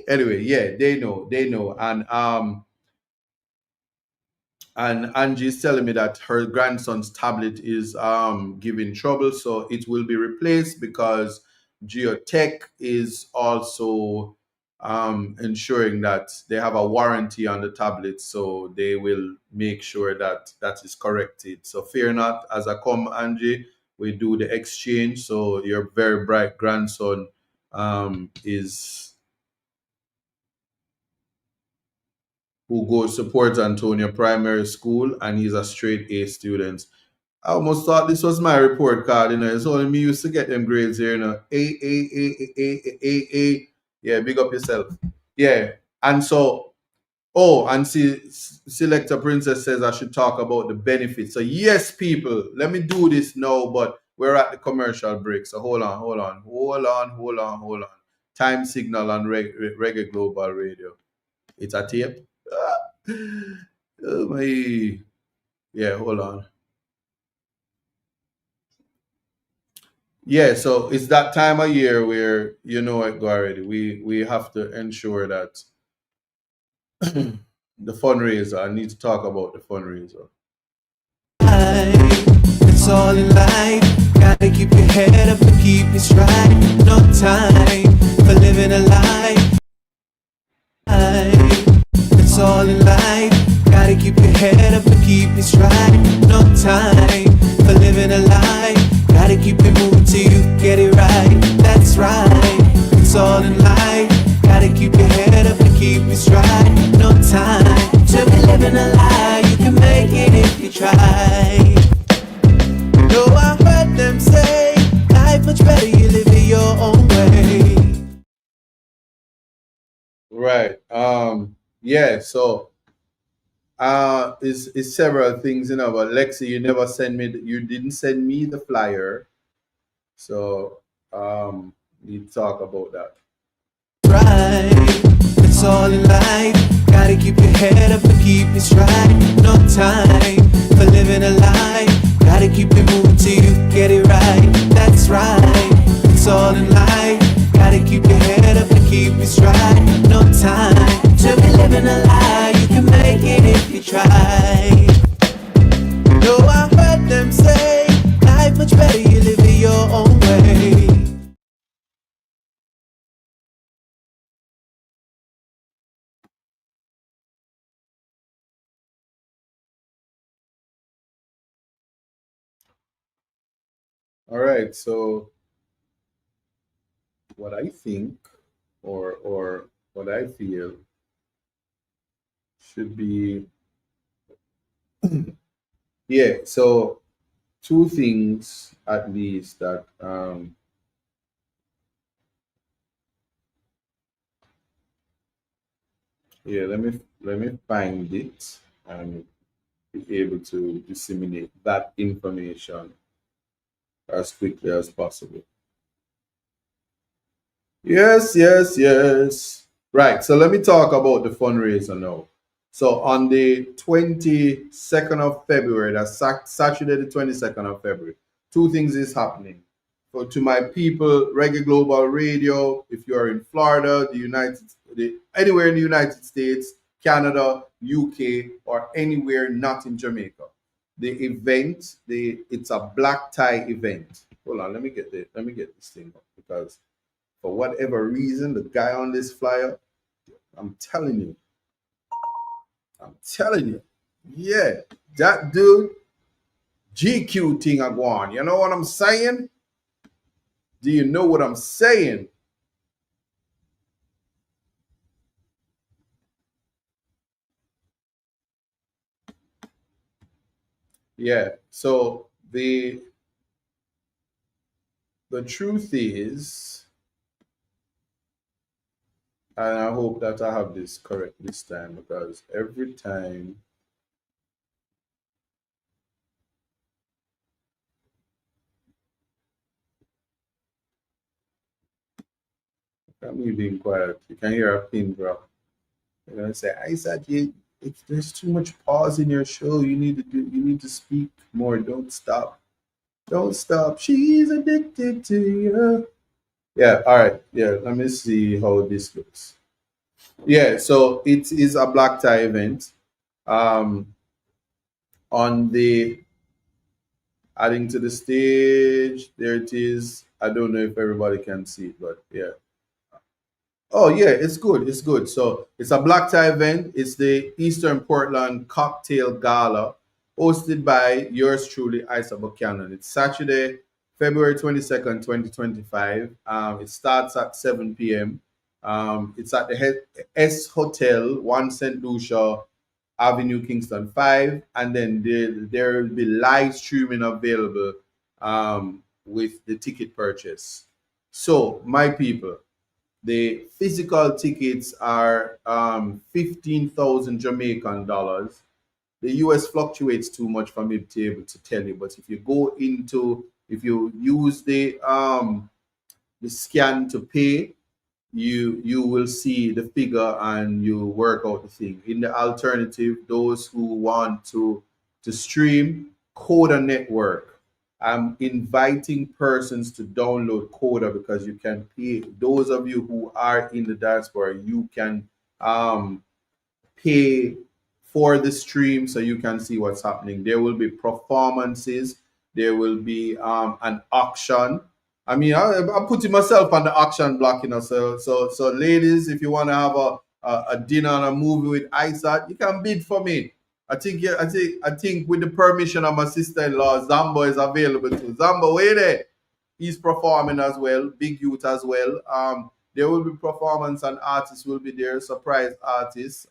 Anyway, yeah, they know. And Angie is telling me that her grandson's tablet is giving trouble, so it will be replaced, because Geotech is also ensuring that they have a warranty on the tablet, so they will make sure that that is corrected. So fear not, as I come, Angie, we do the exchange. So your very bright grandson is who goes supports Antonia Primary School, and he's a straight A student. I almost thought this was my report card. It's only me used to get them grades here. A. Yeah, big up yourself. Yeah, and so, oh, and see, Selector Princess says I should talk about the benefits. So yes, people, let me do this now, but we're at the commercial break. So hold on. Time signal on Reggae Global Radio. It's a tape. Oh my, yeah, hold on. Yeah, so it's that time of year where you know it go already. We have to ensure that the fundraiser. I need to talk about the fundraiser. It's all in life. Gotta keep your head up and keep it straight. No time for living a lie. It's all in life. Gotta keep your head up and keep it straight. No time for living a lie. Gotta keep it moving till you get it right. That's right. It's all in life. Gotta keep your head up and keep it straight. No time to be living a lie. You can make it if you try. No, I heard them say life much better you live it your own way. Right. Yeah. So, is several things, but Lexi, you didn't send me the flyer. So, need to talk about that. Right, it's all in life. Gotta keep your head up and keep it straight. No time for living a lie. Gotta keep it moving till you get it right. That's right, it's all in life. Gotta keep your head up and keep it straight. No time to be living a lie. You can make it if you try. No, I heard them say life much better you live it your own way. All right. So, what I think, or what I feel should be, yeah. So, two things at least that yeah. Let me find it and be able to disseminate that information as quickly as possible. Yes. Right. So let me talk about the fundraiser now. So on the 22nd of February, that's Saturday, the 22nd of February, two things is happening. For to my people, Reggae Global Radio, if you are in Florida, anywhere in the United States, Canada, UK, or anywhere not in Jamaica. the event, it's a black tie event. Hold on, let me get this thing up because for whatever reason, the guy on this flyer, I'm telling you, I'm telling you, yeah, that dude, GQ thing I go on. You know what I'm saying? Do you know what I'm saying? Yeah. So the truth is, and I hope that I have this correct this time because every time I'm me being quiet, you can hear a pin drop. They're gonna say, Isaac, there's too much pause in your show. You need to speak more. Don't stop. Don't stop. She's addicted to you. Yeah, all right. Yeah, let me see how this looks. Yeah, so it is a black tie event. Um on the adding to the stage, there it is. I don't know if everybody can see it, but yeah. Oh yeah, it's good. It's good. So it's a black tie event. It's the Eastern Portland Cocktail Gala, hosted by yours truly, Isa Buchanan. It's Saturday, February 22nd, 2025. It starts at 7 p.m. It's at the S Hotel, One St. Lucia Avenue, Kingston 5, and then there will be live streaming available with the ticket purchase. So, my people, the physical tickets are 15,000 Jamaican dollars. The US fluctuates too much for me to be able to tell you, but if you use the scan to pay, you will see the figure and you work out the thing. In the alternative, those who want to stream Coda Network, I'm inviting persons to download Coda because you can pay. Those of you who are in the diaspora, you can um, pay for the stream so you can see what's happening. There will be performances. There will be an auction. I mean, I'm putting myself on the auction block, you know. So ladies, if you want to have a dinner and a movie with Isaac, you can bid for me. Yeah, I think with the permission of my sister-in-law, Zambo is available too. Zambo, wait there. He's performing as well. Big Youth as well. There will be performance and artists will be there. Surprise artists.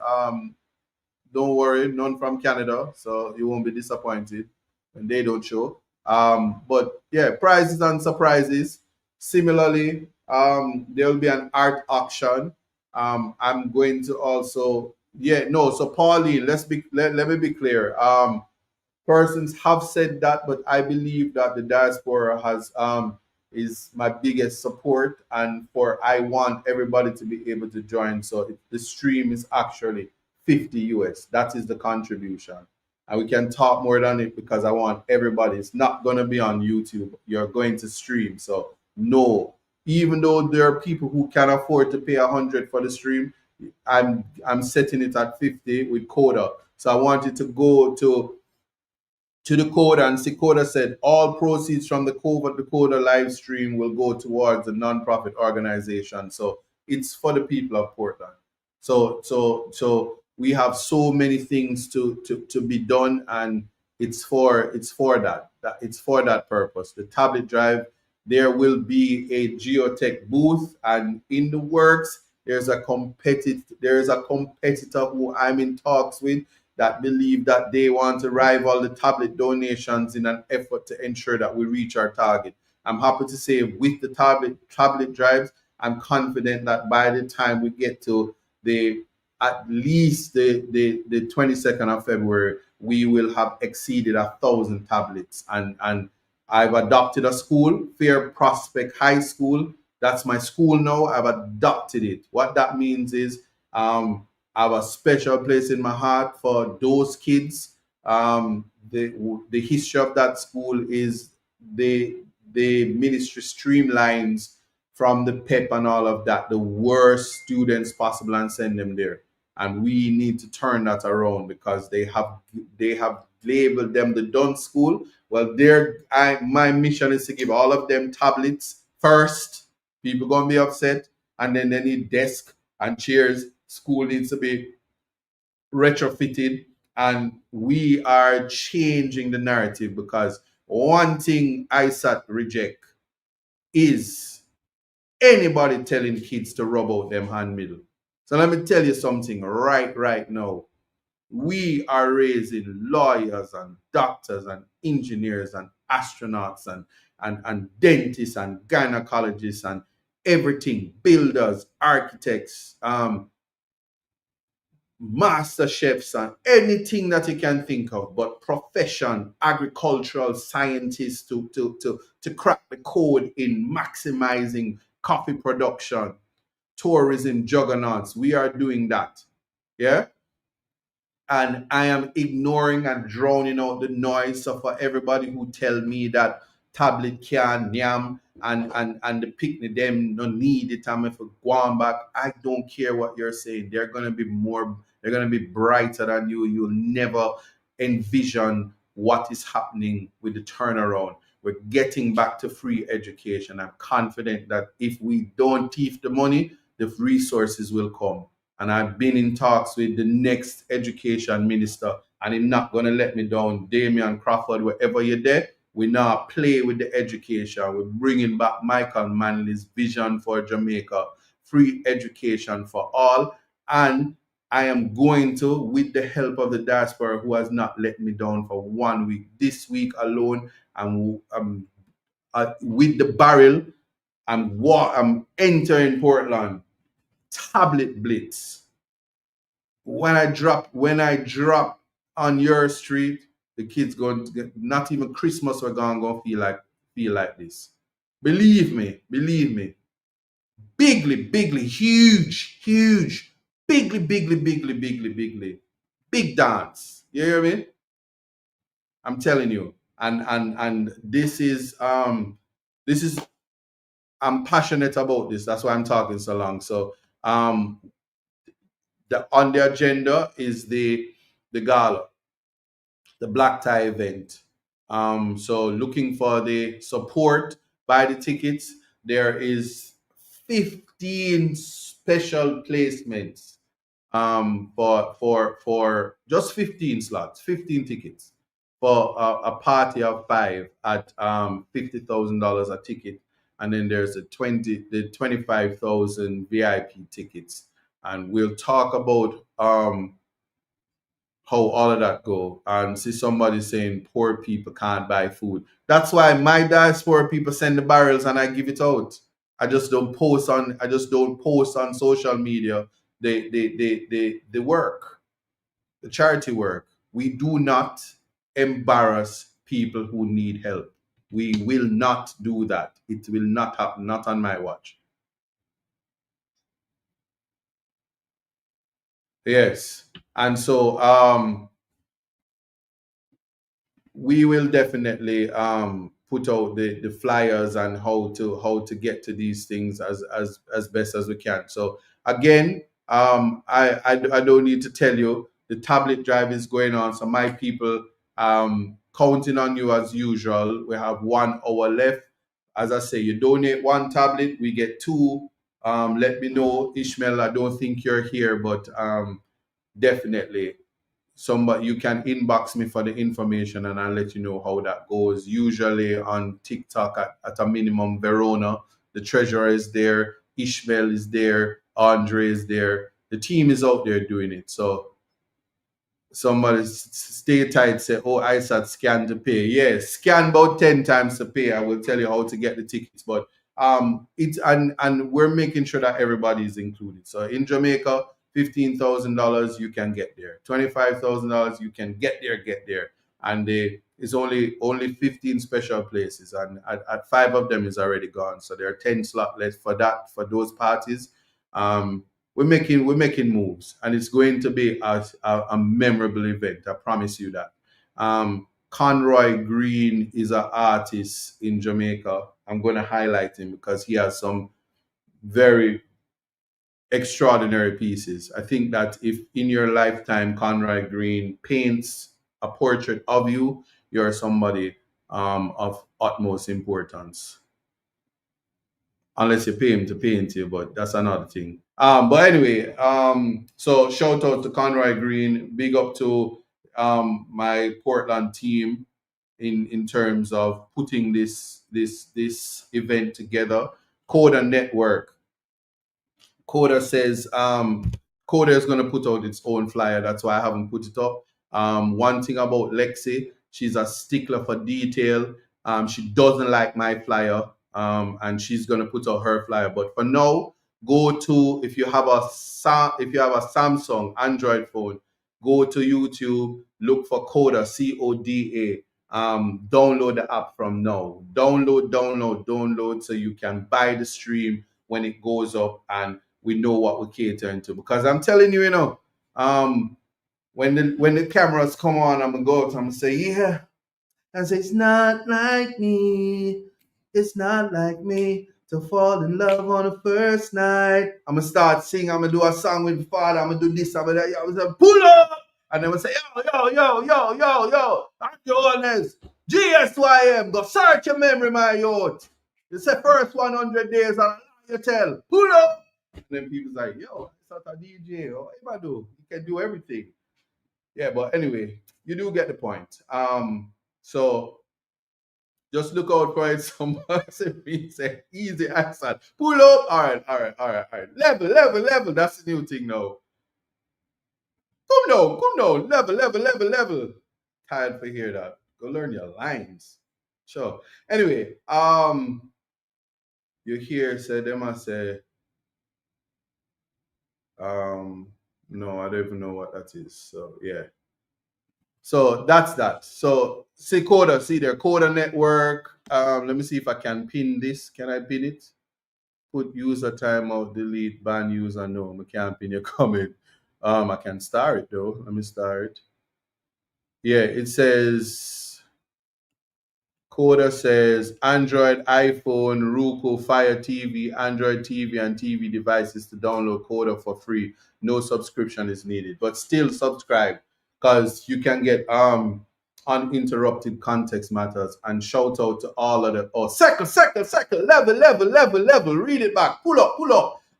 Don't worry, none from Canada, so you won't be disappointed when they don't show. But yeah, prizes and surprises. Similarly, there will be an art auction. I'm going to also, yeah, no. So Pauline, let me be clear. Persons have said that, but I believe that the diaspora has is my biggest support, and for I want everybody to be able to join. So the stream is actually 50 US. That is the contribution, and we can talk more than it because I want everybody. It's not going to be on YouTube. You're going to stream, so no. Even though there are people who can afford to pay 100 for the stream, I'm setting it at 50 with Coda. So I want you to go to the Coda, and Secoda said all proceeds from the Coda live stream will go towards a non-profit organization. So it's for the people of Portland. So we have so many things to be done, and it's for it's for that purpose. The tablet drive, there will be a geotech booth, and in the works there is a competitor who I'm in talks with that believe that they want to rival the tablet donations in an effort to ensure that we reach our target. I'm happy to say with the tablet drives, I'm confident that by the time we get to the at least the 22nd of February, we will have exceeded 1,000 tablets. And I've adopted a school, Fair Prospect High School. That's my school now. I've adopted it. What that means is I have a special place in my heart for those kids. The history of that school is the ministry streamlines from the PEP and all of that, the worst students possible, and send them there. And we need to turn that around because they have label them the done school. Well, my mission is to give all of them tablets first. People gonna be upset, and then they need desk and chairs. School needs to be retrofitted, and we are changing the narrative, because one thing ISAT reject is anybody telling kids to rub out them hand middle. So let me tell you something right now. We are raising lawyers and doctors and engineers and astronauts and dentists and gynecologists and everything, builders, architects, master chefs, and anything that you can think of, but profession, agricultural scientists to crack the code in maximizing coffee production, tourism juggernauts. We are doing that. Yeah. And I am ignoring and drowning out the noise of everybody who tell me that tablet can yam and the picnic them no need it. I'm if going back. I don't care what you're saying. They're gonna be brighter than you. You'll never envision what is happening with the turnaround. We're getting back to free education. I'm confident that if we don't thief the money, the resources will come. And I've been in talks with the next education minister, and he's not going to let me down. Damian Crawford, wherever you're there, we now play with the education. We're bringing back Michael Manley's vision for Jamaica, free education for all. And I am going to, with the help of the diaspora, who has not let me down for 1 week, this week alone, and with the barrel, I'm entering Portland. Tablet blitz. When I drop on your street, the kids going to get, not even Christmas are gonna feel like this. Believe me. Bigly, huge, bigly, big dance. You hear me? I'm telling you. And this is I'm passionate about this. That's why I'm talking so long. So um on the agenda is the gala, the black tie event. So looking for the support, buy the tickets. There is 15 special placements for just 15 slots, 15 tickets for a party of five at $50,000 a ticket, and then there's the 25,000 VIP tickets, and we'll talk about how all of that go. And see somebody saying poor people can't buy food. That's why my diaspora people send the barrels and I give it out. I just don't post on social media the work, the charity work. We do not embarrass people who need help. We will not do that. It will not happen, not on my watch. Yes. And so we will definitely put out the flyers and how to get to these things as best as we can. So again, I don't need to tell you the tablet drive is going on. So my people, counting on you as usual. We have 1 hour left. As I say, you donate one tablet, we get two. Let me know, Ishmael. I don't think you're here, but definitely somebody you can inbox me for the information and I'll let you know how that goes. Usually on TikTok at a minimum, Verona, the treasurer is there, Ishmael is there, Andre is there. The team is out there doing it. So somebody stay tight, say, oh, I said scan to pay. Yeah, scan about 10 times to pay. I will tell you how to get the tickets. But it's and we're making sure that everybody is included. So in Jamaica, $15,000 you can get there. $25,000 you can get there. And it's only 15 special places, and at five of them is already gone. So there are 10 slots left for those parties. We're making moves, and it's going to be a memorable event. I promise you that. Conroy Green is an artist in Jamaica. I'm going to highlight him because he has some very extraordinary pieces. I think that if in your lifetime Conroy Green paints a portrait of you, you're somebody of utmost importance. Unless you pay him to paint you, but that's another thing. But anyway, so shout out to Conroy Green, big up to my Portland team in terms of putting this event together. Coda Network. Coda says Coda is going to put out its own flyer. That's why I haven't put it up. One thing about Lexi, she's a stickler for detail. She doesn't like my flyer, and she's going to put out her flyer. But for now, go to if you have a Samsung Android phone, go to YouTube, look for Coda, Coda. Download the app from now. Download, so you can buy the stream when it goes up, and we know what we're catering to. Because I'm telling you, when the cameras come on, I'm gonna go out, I'm gonna say, yeah. And say, it's not like me. It's not like me to fall in love on the first night. I'm gonna start singing, I'm gonna do a song with Father, I'm gonna do this, I'm gonna do that. I'm gonna say, pull up! And then we'll say, yo, I'm your honest. GSYM, go search your memory, my youth. You say first 100 days, and you tell, pull up! And then people's like, yo, it's not a DJ. What am I do? You can do everything. Yeah, but anyway, you do get the point. So just look out for it. Somebody say easy accent. Pull up. All right. Level. That's the new thing now. Come down. Level. Tired to hear that. Go learn your lines. Sure. Anyway, you hear say them I say, no, I don't even know what that is. So yeah. So that's that. So see Coda, see there, Coda Network. Let me see if I can pin this. Can I pin it? Put user timeout, delete, ban user. No, I can't pin your comment. I can star it though. Let me star it. Yeah, it says Coda says Android, iPhone, Roku, Fire TV, Android TV, and TV devices to download Coda for free. No subscription is needed, but still subscribe because you can get uninterrupted context matters. And shout out to all of the second, level. Read it back. Pull up.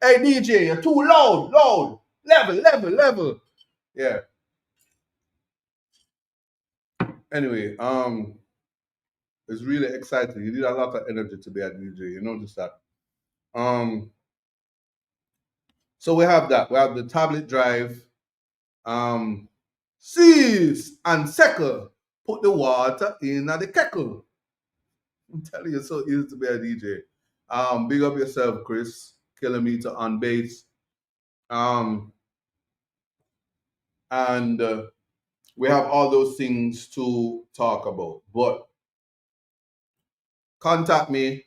Hey DJ, you're too loud. Level. Yeah. Anyway, it's really exciting. You need a lot of energy to be a DJ. You notice that. So we have that. We have the tablet drive. Seize and second. Put the water in the kettle. I'm telling you, it's so easy to be a DJ. Big up yourself, Chris. Kilometer on bass. And we have all those things to talk about. But contact me.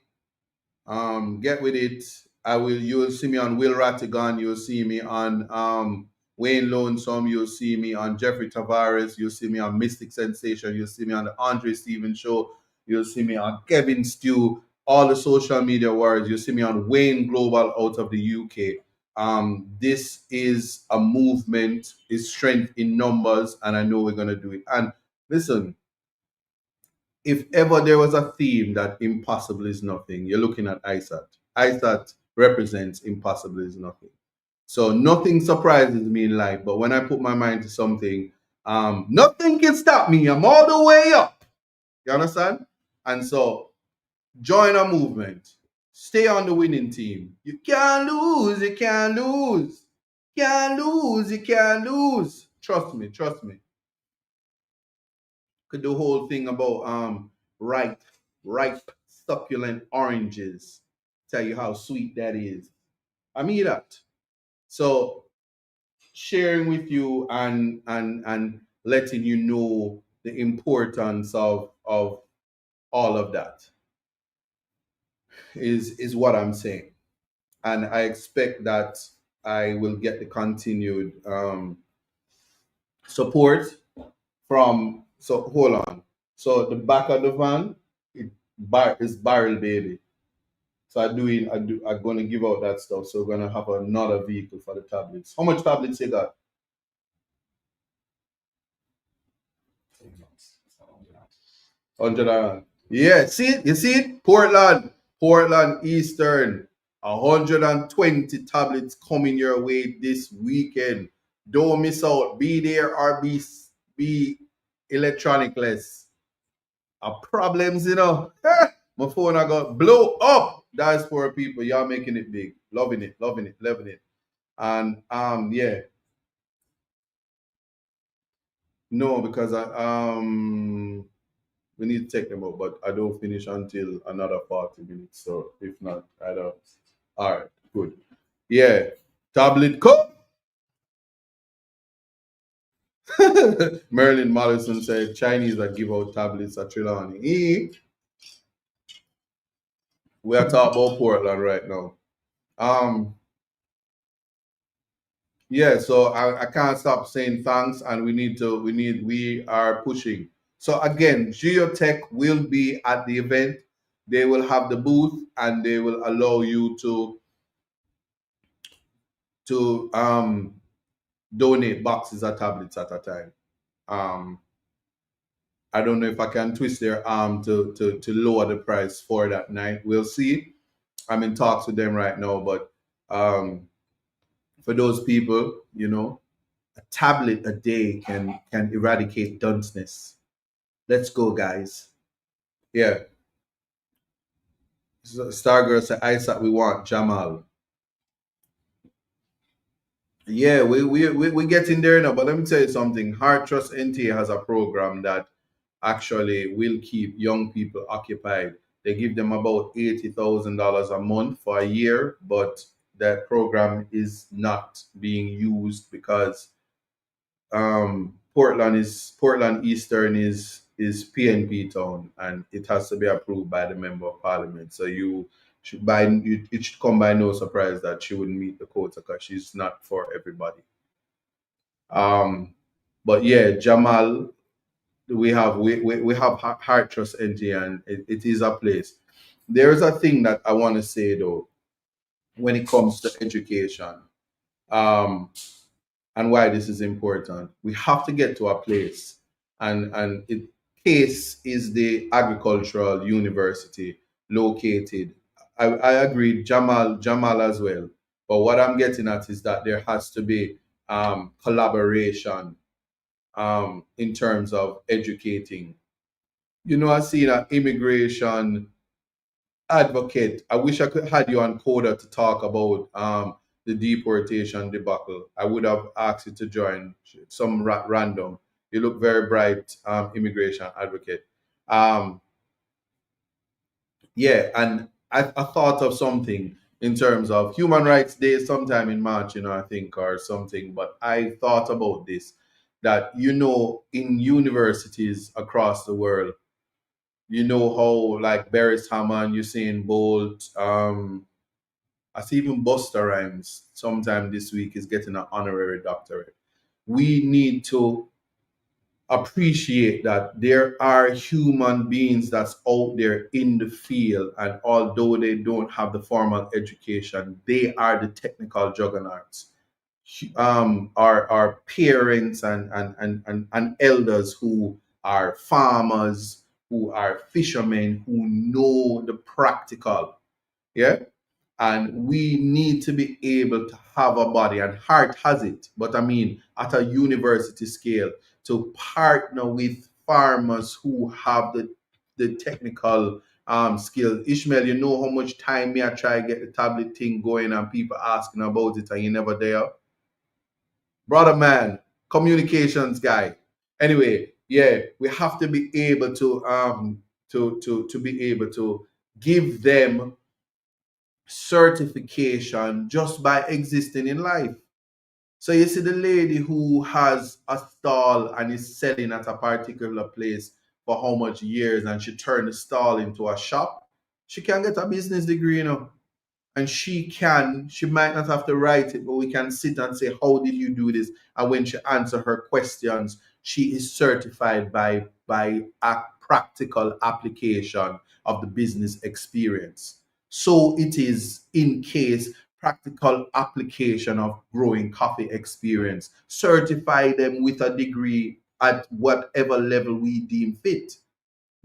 Get with it. You'll see me on Will Rattigan, you'll see me on Wayne Lonesome, you'll see me on Jeffrey Tavares, you'll see me on Mystic Sensation, you'll see me on the Andre Stevens Show, you'll see me on Kevin Stew, all the social media words, you'll see me on Wayne Global out of the UK. This is a movement, is strength in numbers, and I know we're gonna do it. And listen, if ever there was a theme that impossible is nothing, you're looking at ISAT. ISAT represents impossible is nothing. So nothing surprises me in life, but when I put my mind to something, nothing can stop me. I'm all the way up. You understand? And so join a movement. Stay on the winning team. You can't lose. You can't lose. You can't lose. Trust me. Could the whole thing about ripe, succulent oranges. Tell you how sweet that is. I mean that. So sharing with you and letting you know the importance of all of that is what I'm saying. And I expect that I will get the continued support from. So hold on. So the back of the van is barrel baby. So I'm gonna give out that stuff. So we're gonna have another vehicle for the tablets. How much tablets you got? 100 and yeah, see it? You see it? Portland Eastern. 120 tablets coming your way this weekend. Don't miss out. Be there or be electronicless. Problems, you know. My phone I got blow up. Diaspora people, y'all making it big. Loving it, loving it, loving it. And yeah, no, because we need to take them out, but I don't finish until another 40 minutes. So if not, I don't. All right, good. Yeah. Tablet cup. Marilyn Mollison said Chinese that give out tablets at Trelawney. We are talking about Portland right now. Um, yeah, so I can't stop saying thanks, and we are pushing. So again, Geotech will be at the event. They will have the booth, and they will allow you to donate boxes of tablets at a time. Um, I don't know if I can twist their arm to lower the price for that night. We'll see. I'm in talks with them right now, but um, for those people, a tablet a day can eradicate dunceness. Let's go, guys. Yeah. Stargirl said, "Isaac, we want Jamal." Yeah, we getting there now. But let me tell you something. Heart Trust NTA has a program that actually will keep young people occupied. They give them about $80,000 a month for a year, but that program is not being used because Portland Eastern is PNP town, and it has to be approved by the member of parliament. So it should come by no surprise that she wouldn't meet the quota because she's not for everybody. Um, but yeah, Jamal, we have Heart Trust NG, and it is a place. There is a thing that I want to say though when it comes to education. Um, and why this is important. We have to get to a place, and Case is the agricultural university located. I agree, Jamal as well. But what I'm getting at is that there has to be collaboration in terms of educating. I see that immigration advocate. I wish I could had you on Coda to talk about the deportation debacle. I would have asked you to join some random. You look very bright, immigration advocate. Um, yeah, and I thought of something in terms of Human Rights Day sometime in March, I think, or something. But I thought about this that in universities across the world, how like Beres Hammond, Usain Bolt, I see even Buster Rhymes sometime this week is getting an honorary doctorate. We need to appreciate that there are human beings that's out there in the field, and although they don't have the formal education, they are the technical juggernauts. Our parents and elders who are farmers, who are fishermen, who know the practical. Yeah. And we need to be able to have a body, and Heart has it, but I mean at a university scale, to partner with farmers who have the technical skills. Ishmael, you know how much time me I try to get the tablet thing going and people asking about it and you never there. Brother man, communications guy. Anyway, yeah, we have to be able to be able to give them certification just by existing in life. So you see the lady who has a stall and is selling at a particular place for how much years, and she turned the stall into a shop. She can get a business degree, and she might not have to write it, but we can sit and say, how did you do this? And when she answer her questions, she is certified by a practical application of the business experience. So it is in Case practical application of growing coffee experience. Certify them with a degree at whatever level we deem fit.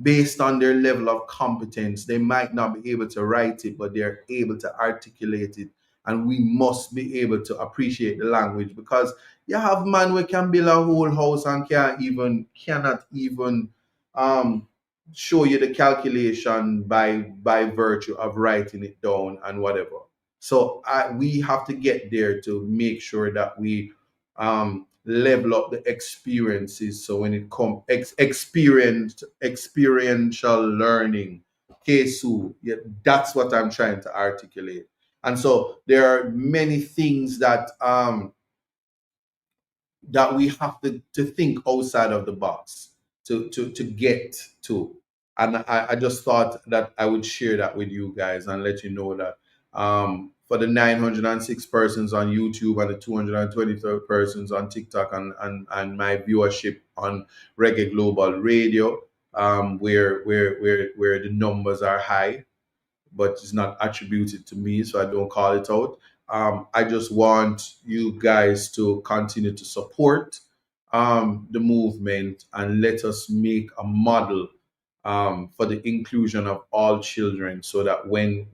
based on their level of competence. They might not be able to write it, but they're able to articulate it. And we must be able to appreciate the language, because you have man who can build a whole house and cannot even um show you the calculation by virtue of writing it down and whatever. So we have to get there to make sure that we level up the experiences. So when it comes experiential learning, KSU, yeah, that's what I'm trying to articulate. And so there are many things that we have to think outside of the box to get to. And I just thought that I would share that with you guys and let you know that for the 906 persons on YouTube and the 223 persons on TikTok and my viewership on Reggae Global Radio, where the numbers are high, but it's not attributed to me, so I don't call it out. I just want you guys to continue to support the movement and let us make a model for the inclusion of all children, so that when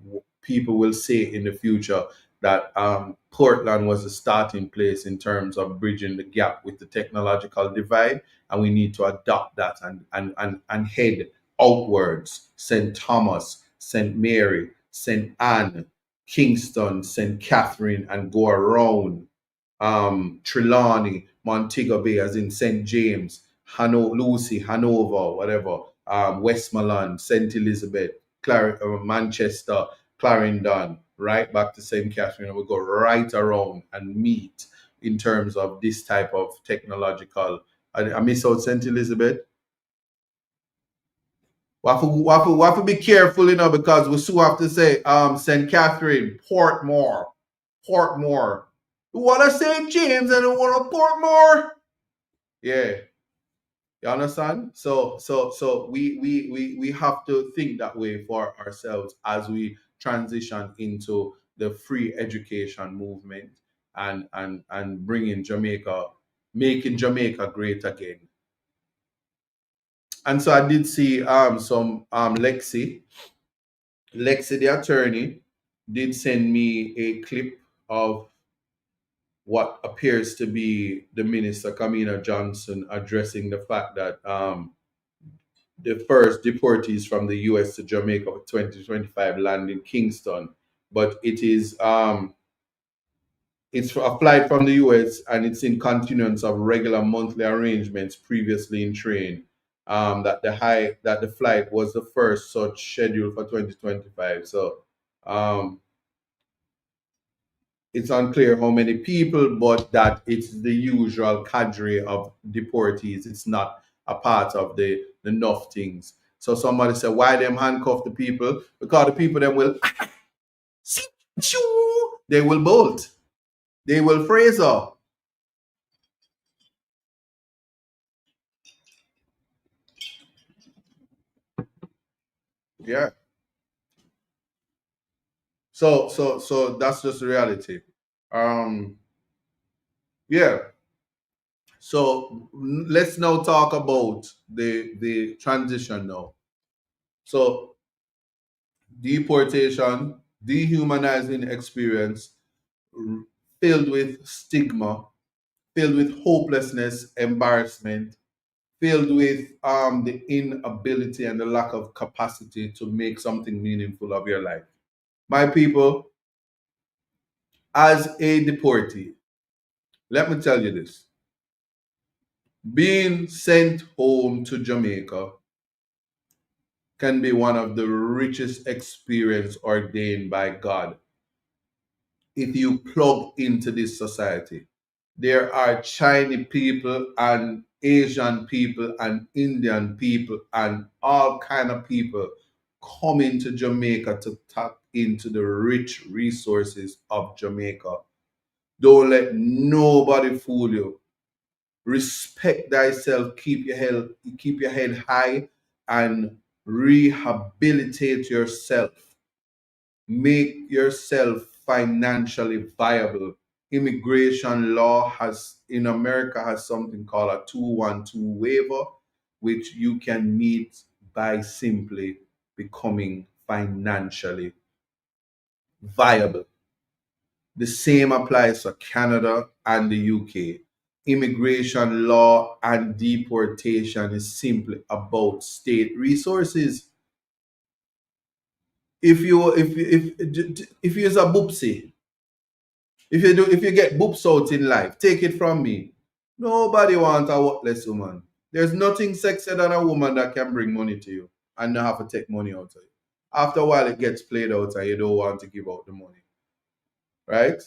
people will say in the future that Portland was the starting place in terms of bridging the gap with the technological divide, and we need to adopt that and head outwards. St. Thomas, St. Mary, St. Anne, Kingston, St. Catherine, and go around Trelawney, Montego Bay, as in St. James, Lucy, Hanover, whatever, Westmoreland, St. Elizabeth, Manchester, Clarendon, right back to St. Catherine. And we go right around and meet in terms of this type of technological. I miss out St. Elizabeth. We have to be careful, because we still have to say St. Catherine, Portmore, Portmore. We want to St. James and we want to Portmore. Yeah, you understand? So we have to think that way for ourselves as we transition into the free education movement and bringing Jamaica, making Jamaica great again. And so I did see some Lexi the attorney did send me a clip of what appears to be the minister Kamina Johnson addressing the fact that the first deportees from the US to Jamaica for 2025 land in Kingston, but it's a flight from the US and it's in continuance of regular monthly arrangements previously in train. That the flight was the first such scheduled for 2025. So um, it's unclear how many people, but that it's the usual cadre of deportees. It's not a part of the enough things. So somebody said, why them handcuff the people? Because the people them will they will bolt. They will Fraser. Yeah. So that's just the reality. Um yeah. So let's now talk about the transition now. So deportation, dehumanizing experience, filled with stigma, filled with hopelessness, embarrassment, filled with the inability and the lack of capacity to make something meaningful of your life. My people, as a deportee, let me tell you this. Being sent home to Jamaica can be one of the richest experience ordained by God if you plug into this society. There are Chinese people and Asian people and Indian people and all kind of people coming to Jamaica to tap into the rich resources of Jamaica. Don't let nobody fool you. Respect thyself, keep your head high, and rehabilitate yourself. Make yourself financially viable. Immigration law has in America has something called a 212 waiver, which you can meet by simply becoming financially viable. The same applies for Canada and the UK. Immigration law and deportation is simply about state resources. If you use a boopsie, if you get boops out in life, take it from me. Nobody wants a worthless woman. There's nothing sexier than a woman that can bring money to you and not have to take money out of you. After a while, it gets played out and you don't want to give out the money, right?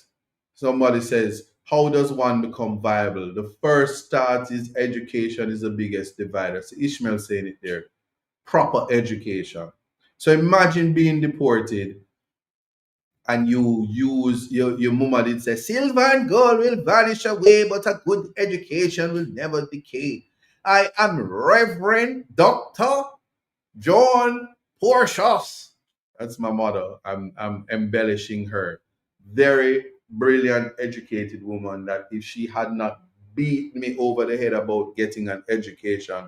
Somebody says, how does one become viable? The first start is education is the biggest divider. So Ishmael saying it there. Proper education. So imagine being deported and you use your mama did say silver and gold will vanish away, but a good education will never decay. I am Reverend Dr. John Portius. That's my mother. I'm embellishing her. Very brilliant, educated woman that if she had not beat me over the head about getting an education,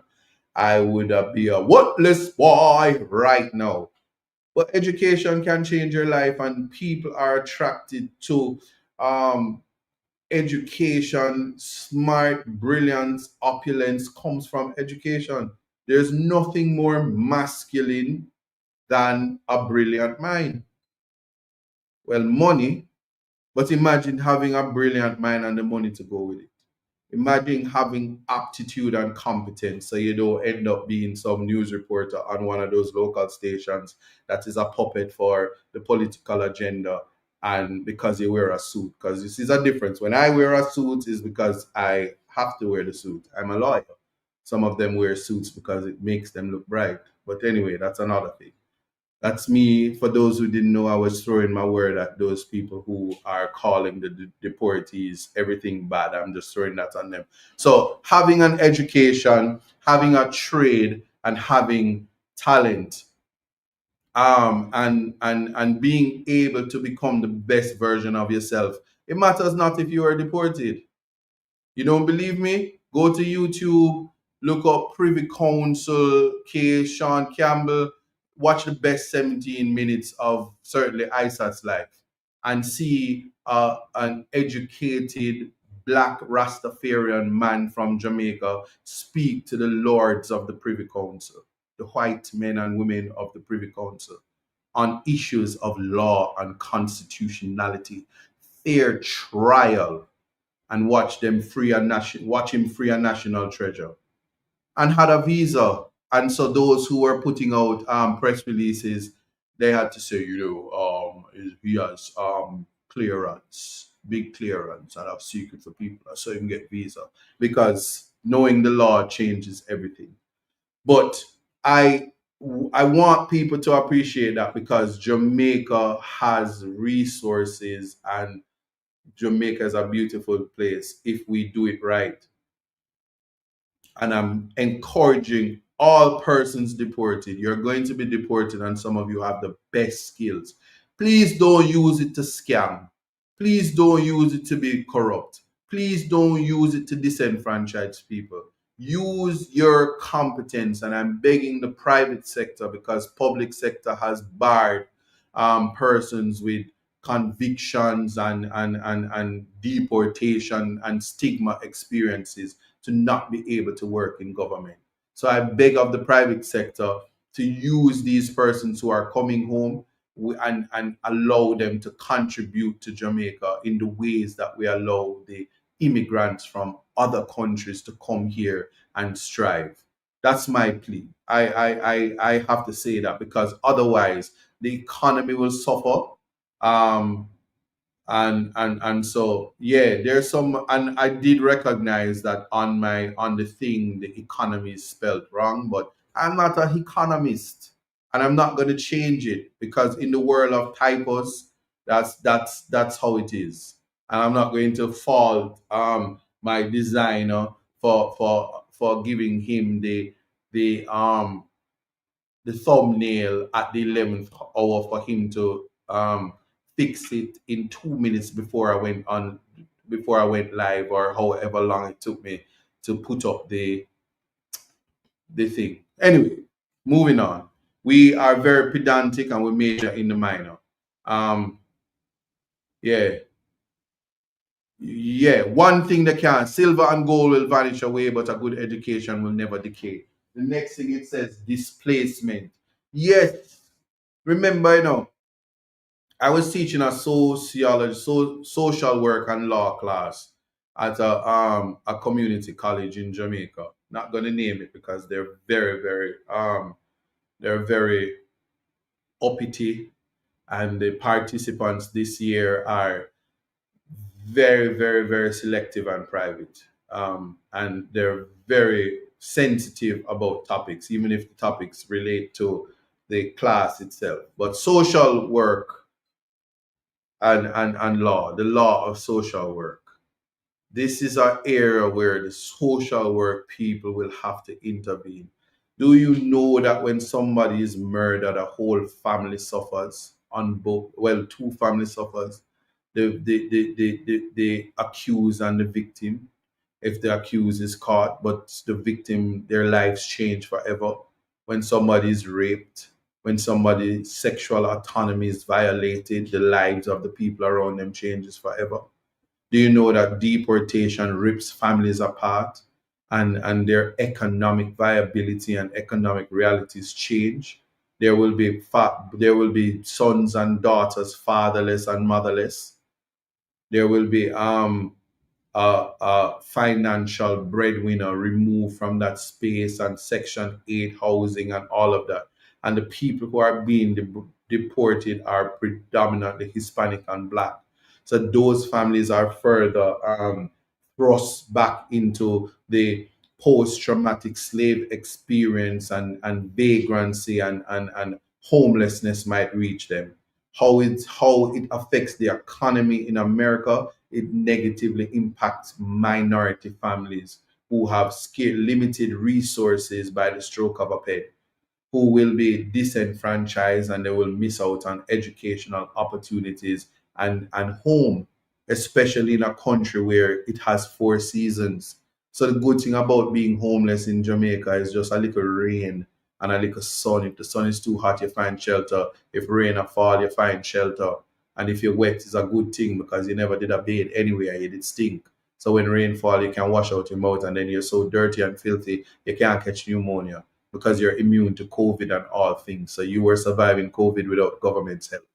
I would be a worthless boy right now. But education can change your life, and people are attracted to um, education. Smart, brilliance, opulence comes from education. There's nothing more masculine than a brilliant mind. Well, money, but imagine having a brilliant mind and the money to go with it. Imagine having aptitude and competence so you don't end up being some news reporter on one of those local stations that is a puppet for the political agenda and because you wear a suit. Because this is a difference. When I wear a suit is because I have to wear the suit. I'm a lawyer. Some of them wear suits because it makes them look bright. But anyway, that's another thing. That's me. For those who didn't know, I was throwing my word at those people who are calling the deportees everything bad. I'm just throwing that on them. So, having an education, having a trade, and having talent, and being able to become the best version of yourself. It matters not if you are deported. You don't believe me? Go to YouTube, look up Privy Council case, Sean Campbell, watch the best 17 minutes of certainly Isat's life and see an educated black Rastafarian man from Jamaica speak to the lords of the Privy Council, the white men and women of the Privy Council, on issues of law and constitutionality, fair trial, and watch him free a national treasure, and had a visa. And so those who were putting out press releases, they had to say, he has clearance, big clearance, and have secret for people, so you can get visa because knowing the law changes everything. But I I want people to appreciate that because Jamaica has resources and Jamaica is a beautiful place if we do it right. And I'm encouraging all persons deported. You're going to be deported, and some of you have the best skills. Please don't use it to scam. Please don't use it to be corrupt. Please don't use it to disenfranchise people. Use your competence, and I'm begging the private sector because public sector has barred persons with convictions and deportation and stigma experiences to not be able to work in government. So I beg of the private sector to use these persons who are coming home and allow them to contribute to Jamaica in the ways that we allow the immigrants from other countries to come here and strive. That's my plea. I have to say that because otherwise the economy will suffer. Um, and so yeah, there's some, and I did recognize that on the thing the economy is spelled wrong, but I'm not an economist and I'm not going to change it because in the world of typos, that's how it is. And I'm not going to fault my designer for giving him the thumbnail at the 11th hour for him to fix it in 2 minutes before I went live, or however long it took me to put up the thing. Anyway, Moving on. We are very pedantic and we major in the minor. Um, yeah, yeah. One thing they can, silver and gold will vanish away, but a good education will never decay. The next thing it says, displacement. Yes. Remember, I was teaching a sociology, social work and law class at a community college in Jamaica. Not gonna name it because they're very uppity, and the participants this year are very selective and private, and they're very sensitive about topics, even if the topics relate to the class itself. But social work and law, the law of social work. This is an area where the social work people will have to intervene. Do you know that when somebody is murdered, a whole family suffers on both, well, two families suffers, the accused and the victim, if the accused is caught, but the victim, their lives change forever. When somebody is raped, when somebody's sexual autonomy is violated, the lives of the people around them changes forever. Do you know that deportation rips families apart, and their economic viability and economic realities change? There will be sons and daughters fatherless and motherless. There will be a financial breadwinner removed from that space, and Section 8 housing and all of that. And the people who are being deported are predominantly Hispanic and Black. So those families are further thrust back into the post-traumatic slave experience, and vagrancy and homelessness might reach them. How it affects the economy in America, it negatively impacts minority families who have limited resources by the stroke of a pen, who will be disenfranchised, and they will miss out on educational opportunities and home, especially in a country where it has four seasons. So the good thing about being homeless in Jamaica is just a little rain and a little sun. If the sun is too hot, you find shelter. If rain or fall, you find shelter. And if you're wet, it's a good thing because you never did a bathe anywhere. You did stink. So when rain fall, you can wash out your mouth, and then you're so dirty and filthy, you can't catch pneumonia because you're immune to COVID and all things. So you were surviving COVID without government's help.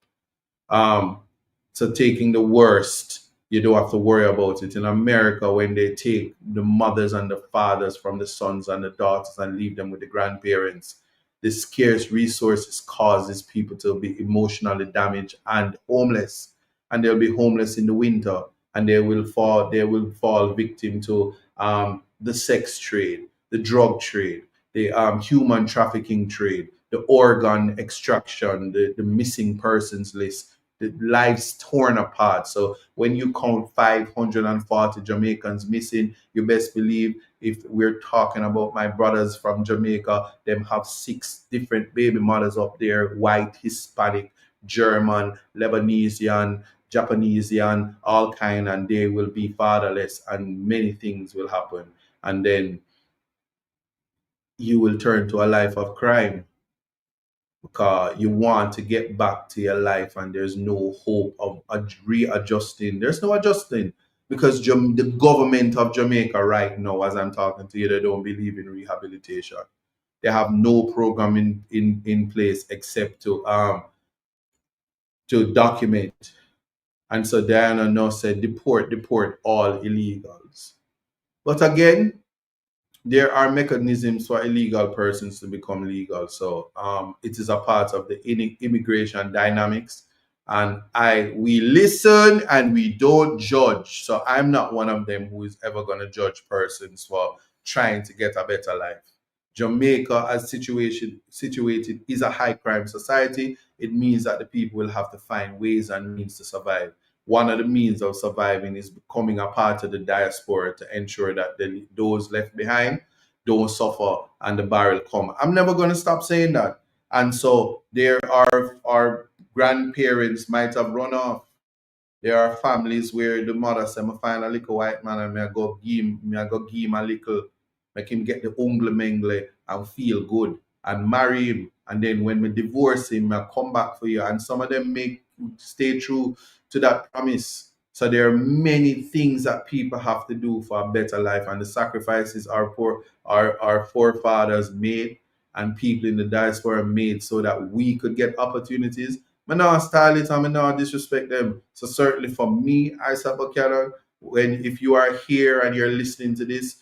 Um, so taking the worst, you don't have to worry about it. In America, when they take the mothers and the fathers from the sons and the daughters and leave them with the grandparents, the scarce resources causes people to be emotionally damaged and homeless. And they'll be homeless in the winter, and they will fall victim to the sex trade, the drug trade, the human trafficking trade, the organ extraction, the missing persons list, the lives torn apart. So when you count 540 Jamaicans missing, you best believe, if we're talking about my brothers from Jamaica, them have six different baby mothers up there: white, Hispanic, German, Lebanesian, Japanesian, all kind, and they will be fatherless, and many things will happen. And then you will turn to a life of crime because you want to get back to your life, and there's no hope of readjusting. There's no adjusting because the government of Jamaica right now, as I'm talking to you, they don't believe in rehabilitation. They have no program in place except to document. And so Diana now said, deport all illegals. But again, there are mechanisms for illegal persons to become legal. So it is a part of the immigration dynamics. And we listen and we don't judge. So I'm not one of them who is ever going to judge persons for trying to get a better life. Jamaica, as situated, is a high crime society. It means that the people will have to find ways and means to survive. One of the means of surviving is becoming a part of the diaspora to ensure that those left behind don't suffer and the barrel come. I'm never going to stop saying that. And so there are our grandparents might have run off. There are families where the mother say, "I find a little white man and me I go give him a little, make him get the ungle mengle and feel good." and marry him. And then when we divorce him, I come back for you. And some of them make stay true to that promise. So there are many things that people have to do for a better life, and the sacrifices our forefathers made and people in the diaspora made so that we could get opportunities. I not style it and I not disrespect them. So certainly for me, Isaac Buchanan, when if you are here and you're listening to this,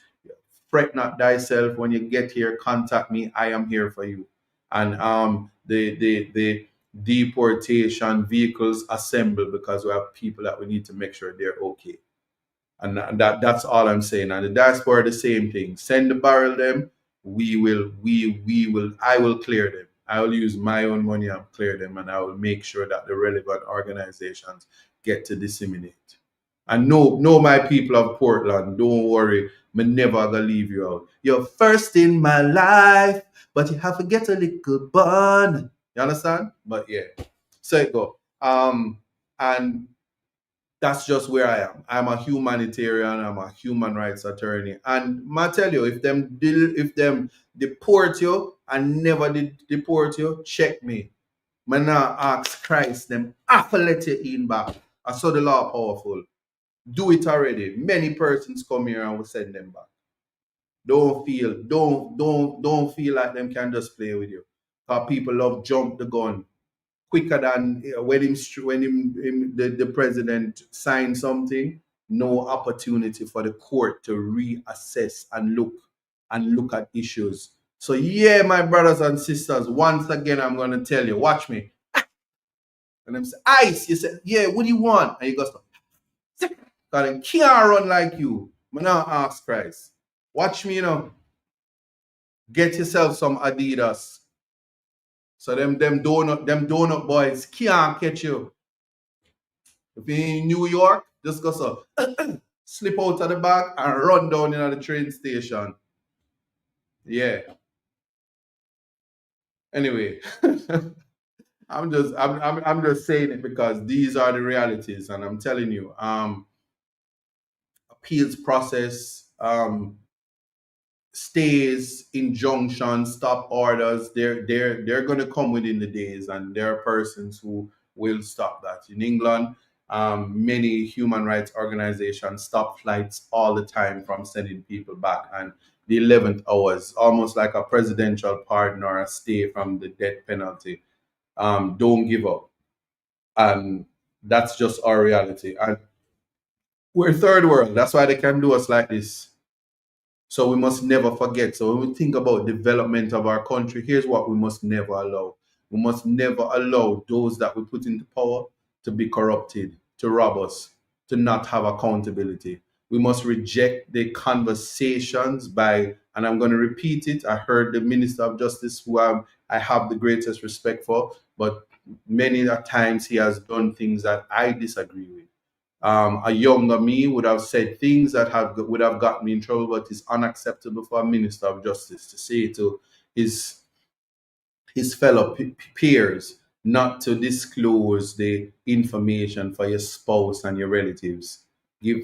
fret not thyself. When you get here, contact me. I am here for you. And the deportation vehicles assemble because we have people that we need to make sure they're okay. And that's all I'm saying. And the diaspora, the same thing. Send the barrel them. We will I will clear them. I will use my own money and clear them, and I will make sure that the relevant organizations get to disseminate. And no, my people of Portland, don't worry, me never gonna leave you out. You're first in my life, but you have to get a little bun. You understand? But yeah, so it go. And that's just where I am. I'm a humanitarian. I'm a human rights attorney. And I tell you, if them deport you and never did deport you, check me. Man, now ask Christ them have to let you in back. I saw the law powerful. Do it already. Many persons come here and will send them back. Don't feel like them can just play with you. Because people love jump the gun quicker than the president signed something. No opportunity for the court to reassess and look at issues. So yeah, my brothers and sisters, once again I'm gonna tell you, watch me. And them say, Ice, you said, yeah, what do you want? And you go, because they can't run like you. But now ask Christ. Watch me, get yourself some Adidas. So them donut boys can't catch you. If you're in New York, just go so slip out of the bag and run down in the train station. Yeah. Anyway, I'm just saying it because these are the realities, and I'm telling you, appeals process, stays, injunctions, stop orders, they're gonna come within the days, and there are persons who will stop that. In England, many human rights organizations stop flights all the time from sending people back, and the 11th hour is almost like a presidential pardon or a stay from the death penalty. Don't give up, and that's just our reality. And we're third world. That's why they can do us like this. So we must never forget. So when we think about development of our country, here's what we must never allow. We must never allow those that we put into power to be corrupted, to rob us, to not have accountability. We must reject the conversations by, and I'm going to repeat it. I heard the Minister of Justice, who I have the greatest respect for, but many a times he has done things that I disagree with. A younger me would have said things that would have gotten me in trouble, but it's unacceptable for a minister of justice to say to his fellow peers not to disclose the information for your spouse and your relatives,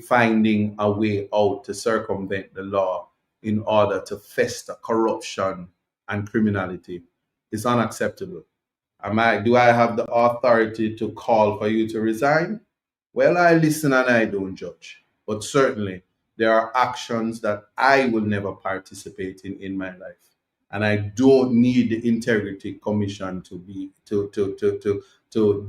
finding a way out to circumvent the law in order to fester corruption and criminality is unacceptable. Do I have the authority to call for you to resign? Well, I listen and I don't judge. But certainly there are actions that I will never participate in my life. And I don't need the integrity commission to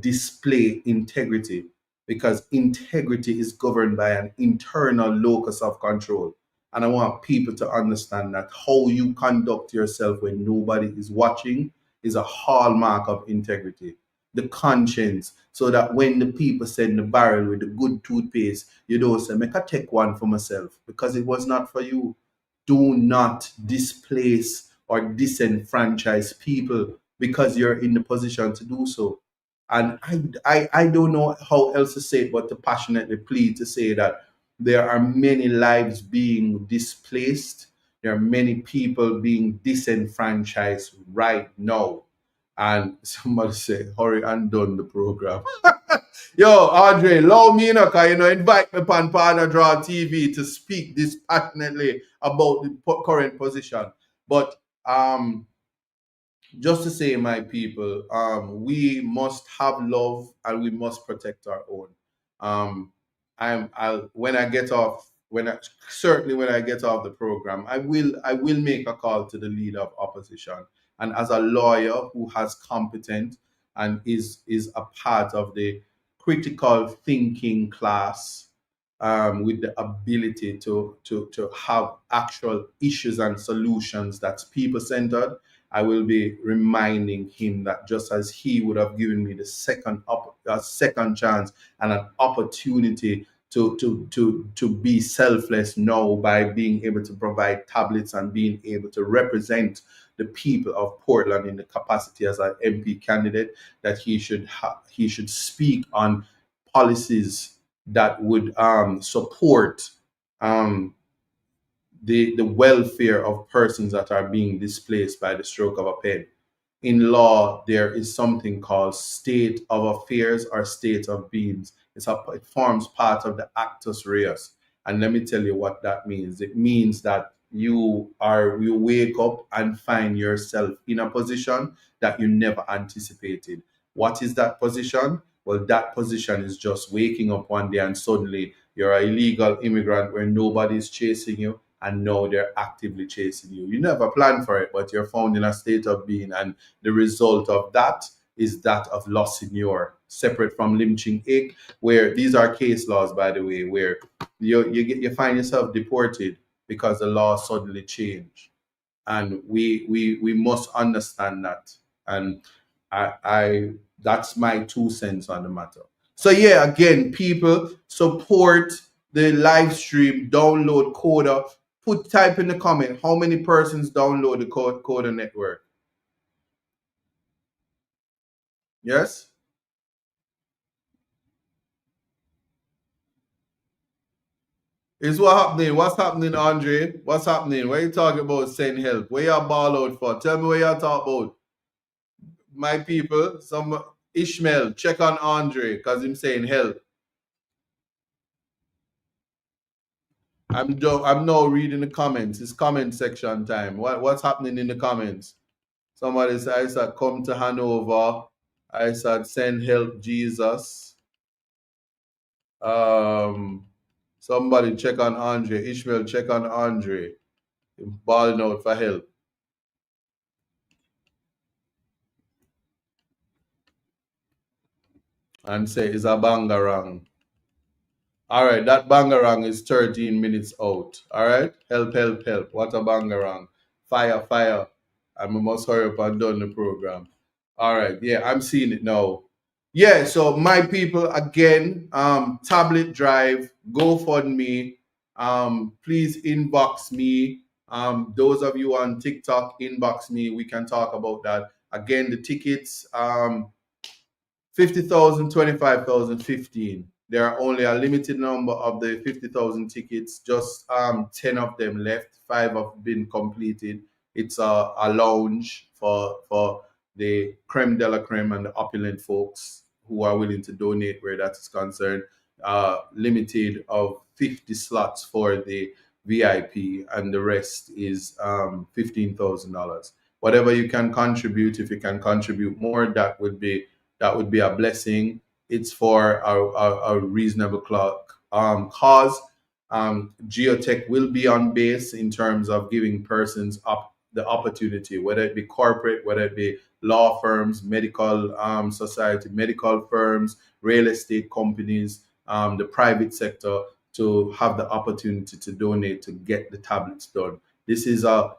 display integrity, because integrity is governed by an internal locus of control. And I want people to understand that how you conduct yourself when nobody is watching is a hallmark of integrity. The conscience, so that when the people send the barrel with the good toothpaste, you don't say, make I take one for myself, because it was not for you. Do not displace or disenfranchise people because you're in the position to do so. And I don't know how else to say it but to passionately plead to say that there are many lives being displaced. There are many people being disenfranchised right now. And somebody say, hurry and done the program. Yo, Andre, allow me, invite me upon Partner Draw TV to speak dispassionately about the current position. But just to say, my people, we must have love and we must protect our own. Um, when I get off, certainly when I get off the program, I will make a call to the leader of opposition. And as a lawyer who has competent and is a part of the critical thinking class, with the ability to have actual issues and solutions that's people centered, I will be reminding him that just as he would have given me the second chance and an opportunity to be selfless now by being able to provide tablets and being able to represent the people of Portland in the capacity as an MP candidate, that he should speak on policies that would support um, the welfare of persons that are being displaced by the stroke of a pen. In law, there is something called state of affairs or state of beings. It forms part of the actus reus. And let me tell you what that means. It means that you wake up and find yourself in a position that you never anticipated. What is that position? Well, that position is just waking up one day and suddenly you're an illegal immigrant where nobody's chasing you, and now they're actively chasing you. You never planned for it, but you're found in a state of being, and the result of that is that of loss senior, separate from lynching ache, where these are case laws, by the way, where you find yourself deported because the law suddenly changed. And we must understand that. And I that's my 2 cents on the matter. So yeah, again, people support the live stream, download Coda. Type in the comment how many persons download the Coda network. Yes? Is what happening? What's happening, Andre? What's happening? What you talking about? Send help. Where you ball out for? Tell me where you talk about. My people, some Ishmael, check on Andre because him saying help. I'm now reading the comments. It's comment section time. What's happening in the comments? Somebody said, I said, come to Hanover. I said, send help, Jesus. Um, Somebody check on Andre. Ishmael, check on Andre. He's balling out for help. And say, is a bangarang. All right, that bangarang is 13 minutes out. All right, help, help, help. What a bangarang. Fire, fire. And we must hurry up and done the program. All right, yeah, I'm seeing it now. Yeah, so my people, again, tablet drive, GoFundMe. Please inbox me. Those of you on TikTok, inbox me. We can talk about that. Again, the tickets, 50,000, 25,000, 15. There are only a limited number of the 50,000 tickets, just 10 of them left. 5 have been completed. It's a lounge for the creme de la creme and the opulent folks who are willing to donate where that is concerned. Limited of 50 slots for the VIP, and the rest is $15,000. Whatever you can contribute, if you can contribute more, that would be a blessing. It's for a reasonable cause. Geotech will be on base in terms of giving persons up the opportunity, whether it be corporate, whether it be law firms, medical society, medical firms, real estate companies, the private sector, to have the opportunity to donate to get the tablets done. This is a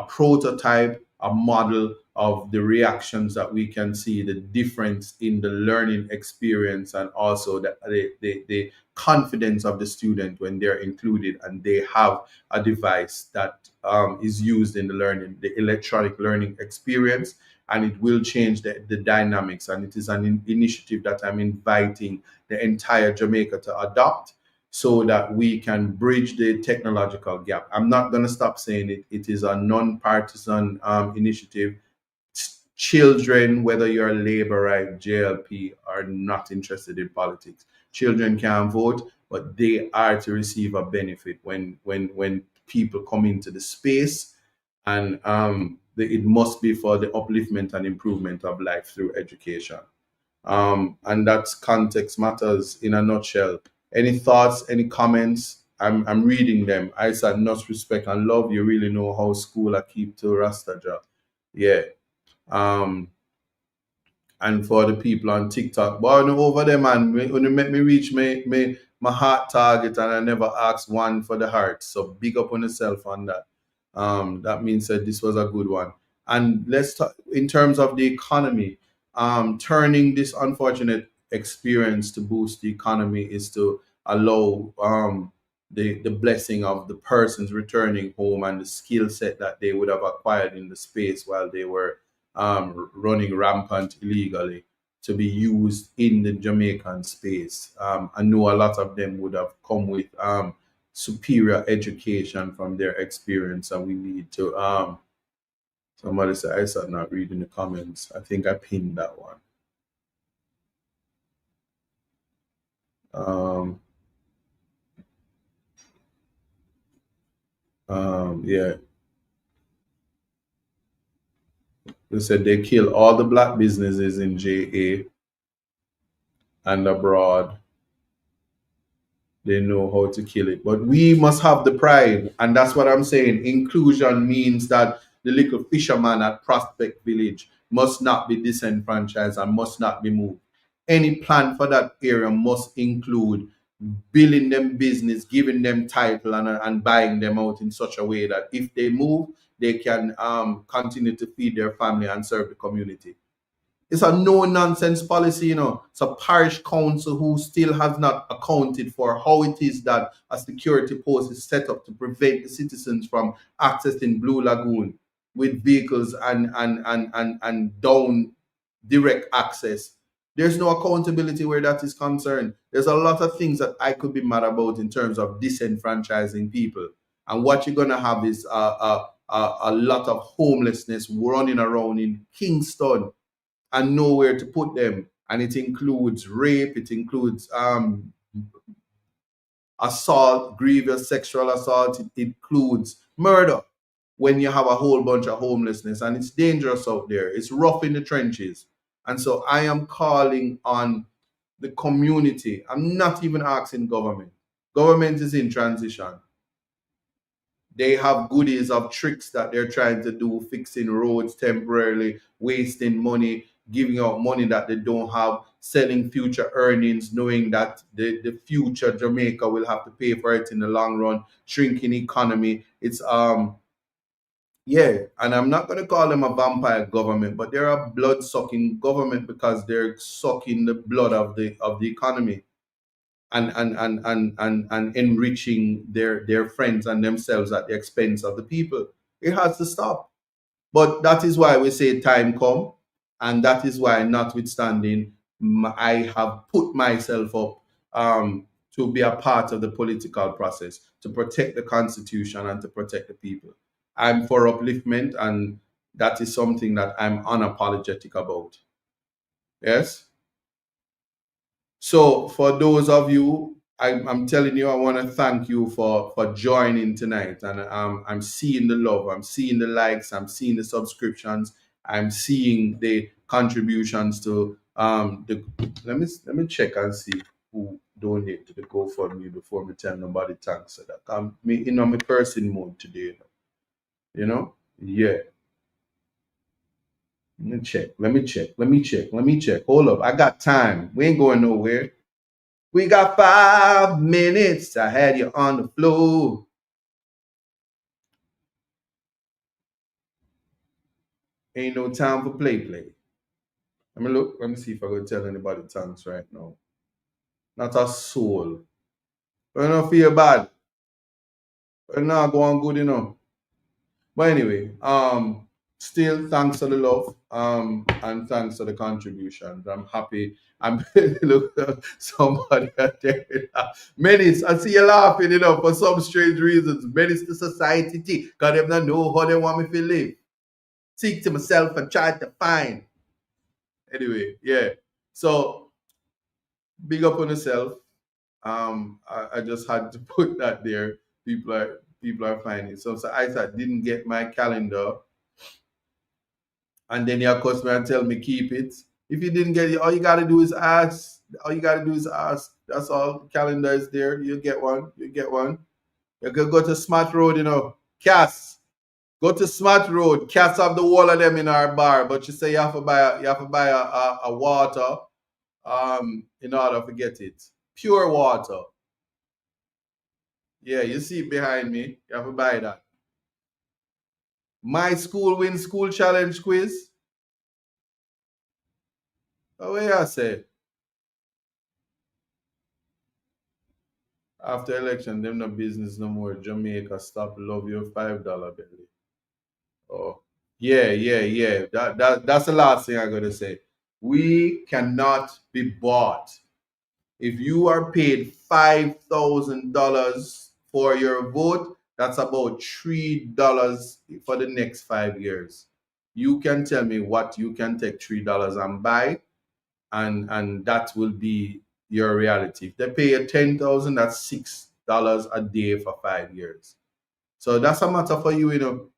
prototype, a model of the reactions that we can see, the difference in the learning experience, and also the confidence of the student when they're included and they have a device that is used in the electronic learning experience, and it will change the dynamics. And it is an initiative that I'm inviting the entire Jamaica to adopt, so that we can bridge the technological gap. I'm not going to stop saying it. It is a non-partisan initiative. Children, whether you're Labour, right, JLP, are not interested in politics. Children can vote, but they are to receive a benefit when people come into the space and it must be for the upliftment and improvement of life through education. And that's context matters in a nutshell. Any thoughts, any comments? I'm reading them. I said, "Not respect and love. You really know how school I keep to Rastaja." Yeah. Um, and for the people on TikTok. But over there, man, when you make me reach my heart target, and I never asked one for the heart. So big up on yourself on that. That means that this was a good one. And let's talk in terms of the economy. Turning this unfortunate experience to boost the economy is to allow the blessing of the persons returning home and the skill set that they would have acquired in the space while they were running rampant illegally to be used in the Jamaican space. I know a lot of them would have come with superior education from their experience, and we need to. Somebody said, I said, not reading the comments. I think I pinned that one. Um, yeah, they said they kill all the black businesses in JA and abroad. They know how to kill it. But we must have the pride. And that's what I'm saying. Inclusion means that the little fisherman at Prospect Village must not be disenfranchised and must not be moved. Any plan for that area must include building them business, giving them title, and buying them out in such a way that if they move, they can continue to feed their family and serve the community. It's a no nonsense policy, you know. It's a parish council who still has not accounted for how it is that a security post is set up to prevent the citizens from accessing Blue Lagoon with vehicles and down direct access. There's no accountability where that is concerned. There's a lot of things that I could be mad about in terms of disenfranchising people. And what you're gonna have is a lot of homelessness running around in Kingston and nowhere to put them. And it includes rape, it includes assault, grievous sexual assault, it includes murder when you have a whole bunch of homelessness. And it's dangerous out there. It's rough in the trenches. And so I am calling on the community. I'm not even asking government. Government is in transition. They have goodies of tricks that they're trying to do, fixing roads temporarily, wasting money, giving out money that they don't have, selling future earnings, knowing that the future Jamaica will have to pay for it in the long run, shrinking economy. It's yeah, and I'm not gonna call them a vampire government, but they're a blood sucking government because they're sucking the blood of the economy and enriching their friends and themselves at the expense of the people. It has to stop. But that is why we say time come, and that is why, notwithstanding, I have put myself up to be a part of the political process to protect the constitution and to protect the people. I'm for upliftment, and that is something that I'm unapologetic about. Yes. So for those of you, I'm telling you, I want to thank you for joining tonight. And I'm seeing the love, I'm seeing the likes, I'm seeing the subscriptions, I'm seeing the contributions to the. Let me check and see who donate to the GoFundMe before me tell nobody thanks. So that I'm me in my person mode today. You know, yeah. Let me check. Let me check. Let me check. Let me check. Hold up. I got time. We ain't going nowhere. We got 5 minutes. I had you on the floor. Ain't no time for play. Let me look. Let me see if I can tell anybody thanks right now. Not a soul. I don't feel bad. But now go on good enough. But anyway, still thanks for the love, and thanks for the contributions. I'm happy. I'm look somebody out there. Menace, I see you laughing, for some strange reasons. Menace to society, because they don't know how they want me to live. Seek to myself and try to find. Anyway, yeah. So big up on yourself. I just had to put that there. People are finding. So I didn't get my calendar. and then you cuss me and tell me keep it. If you didn't get it, all you gotta do is ask. All you gotta do is ask. That's all. Calendar is there. You get one. You get one. You can go to Smart Road, Cass. Go to Smart Road. Cass have the whole of them in our bar, but you say you have to buy a water in order to get it. Pure water. Yeah, you see it behind me. You have to buy that. My school win school challenge quiz. Oh, what you say? After election, them no business no more. Jamaica stop love your $5 belly. Oh, yeah, yeah, yeah. That's the last thing I gotta say. We cannot be bought. If you are paid $5,000 for your vote, that's about $3 for the next 5 years. You can tell me what you can take $3 and buy, and that will be your reality. If they pay you 10,000, that's $6 a day for 5 years. So that's a matter for you.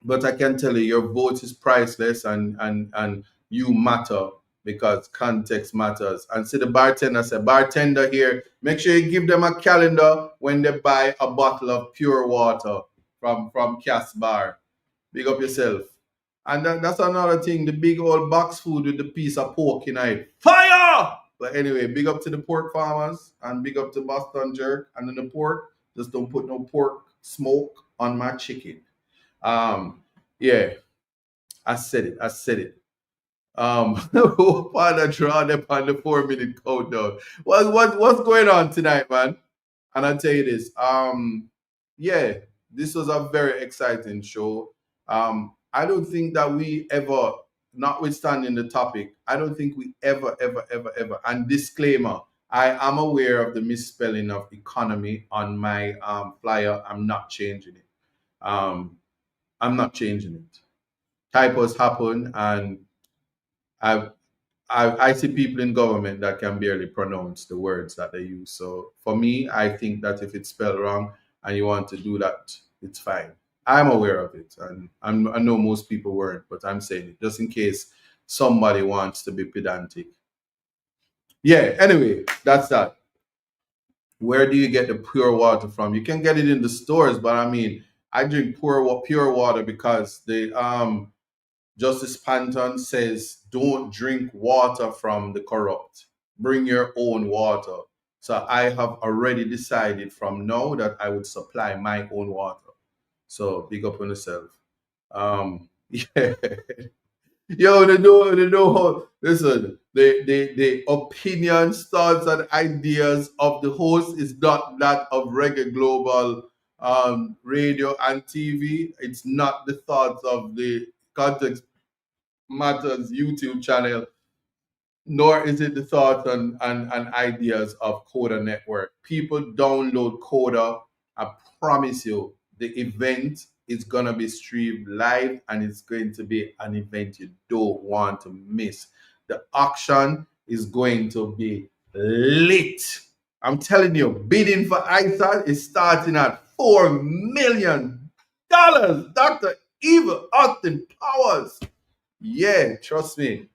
But I can tell you, your vote is priceless, and you matter because context matters. And see the bartender say, bartender here, make sure you give them a calendar when they buy a bottle of pure water from Cass Bar. Big up yourself. And that's another thing, the big old box food with the piece of pork in it. Fire! But anyway, big up to the pork farmers and big up to Boston Jerk. And then the pork, just don't put no pork smoke on my chicken. Yeah, I said it. I said it. Father draw them on the 4 minute countdown. What's going on tonight, man? And I tell you this. Yeah, this was a very exciting show. I don't think that we ever, notwithstanding the topic, I don't think we ever. And disclaimer: I am aware of the misspelling of economy on my flyer. I'm not changing it. Um, I'm not changing it. Typos happen, and I, I see people in government that can barely pronounce the words that they use. So for me, I think that if it's spelled wrong and you want to do that, it's fine. I'm aware of it, and I know most people weren't, but I'm saying it just in case somebody wants to be pedantic. Yeah. Anyway, that's that. Where do you get the pure water from? You can get it in the stores, but I mean, I drink pure water because the Justice Panton says, don't drink water from the corrupt. Bring your own water. So I have already decided from now that I would supply my own water. So big up on yourself. Yeah. Yo, listen, the opinions, thoughts, and ideas of the host is not that of Reggae Global radio and TV. It's not the thoughts of the Context Matters YouTube channel, nor is it the thoughts and ideas of Coda Network. People download Coda. I promise you, the event is going to be streamed live, and it's going to be an event you don't want to miss. The auction is going to be lit. I'm telling you, bidding for ISA is starting at $4 million. Dr. Eva Austin Powers. Yeah, trust me.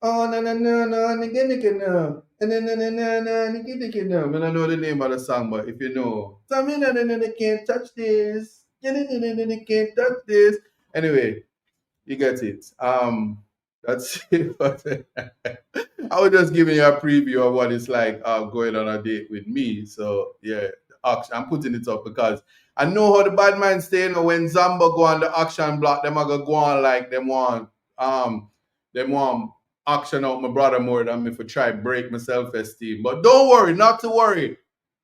Oh, no, no, no, no, nigga, nigga, no. No, no, no, no, no, no, nigga, nigga, no. I don't know the name of the song, but if you know, tell me, no, no, no, no, can't touch this. No, no, no, no, no, no, can't touch this. Anyway, you get it. That's it. But I was just giving you a preview of what it's like going on a date with me. So yeah, the auction, I'm putting it up because I know how the bad man stay. When Zamba go on the auction block, them are gonna go on like them want auction out my brother more than me for try break my self-esteem. But don't worry, not to worry.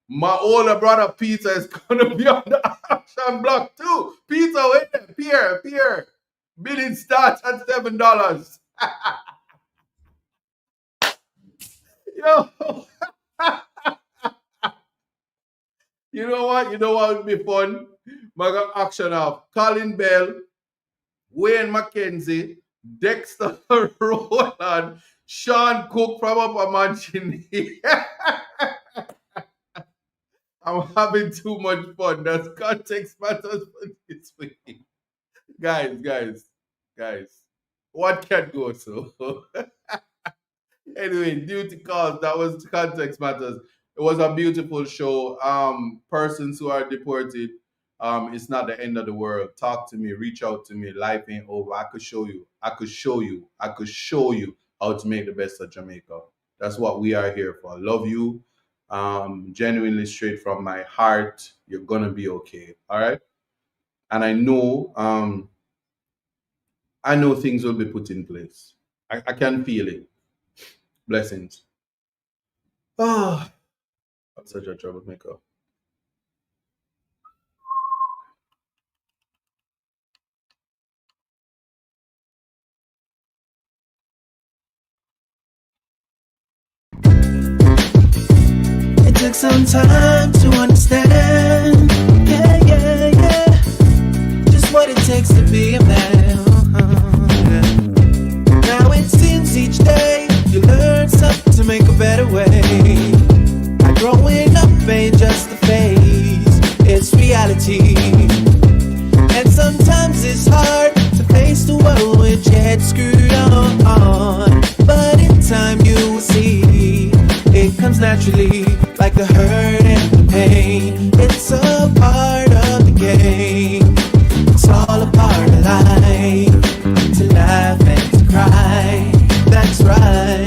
My older brother Peter is gonna be on the auction block too. Peter, wait there, Pierre. Bidding starts at $7. Yo, you know what? You know what would be fun? My auction off Colin Bell, Wayne McKenzie, Dexter Rowland, Sean Cook from Upper Mansion. I'm having too much fun. That's Context Matters for this week. guys, what can go so? Anyway, due to cause, that was context matters. It was a beautiful show. Persons who are deported, it's not the end of the world. Talk to me, reach out to me. Life ain't over. I could show you. I could show you. I could show you how to make the best of Jamaica. That's what we are here for. I love you. Genuinely straight from my heart. You're gonna be okay. All right. And I know things will be put in place. I can feel it. Blessings. Oh, I'm such a troublemaker. It took some time to understand. Yeah, yeah, yeah. Just what it takes to be a man. Now it seems each day you learn something to make a better way. Like growing up ain't just a phase, it's reality. And sometimes it's hard to face the world with your head screwed on. But in time you will see it comes naturally, like the hurt and the pain. It's a part of the game. It's all a part of life. To laugh and to cry, that's right.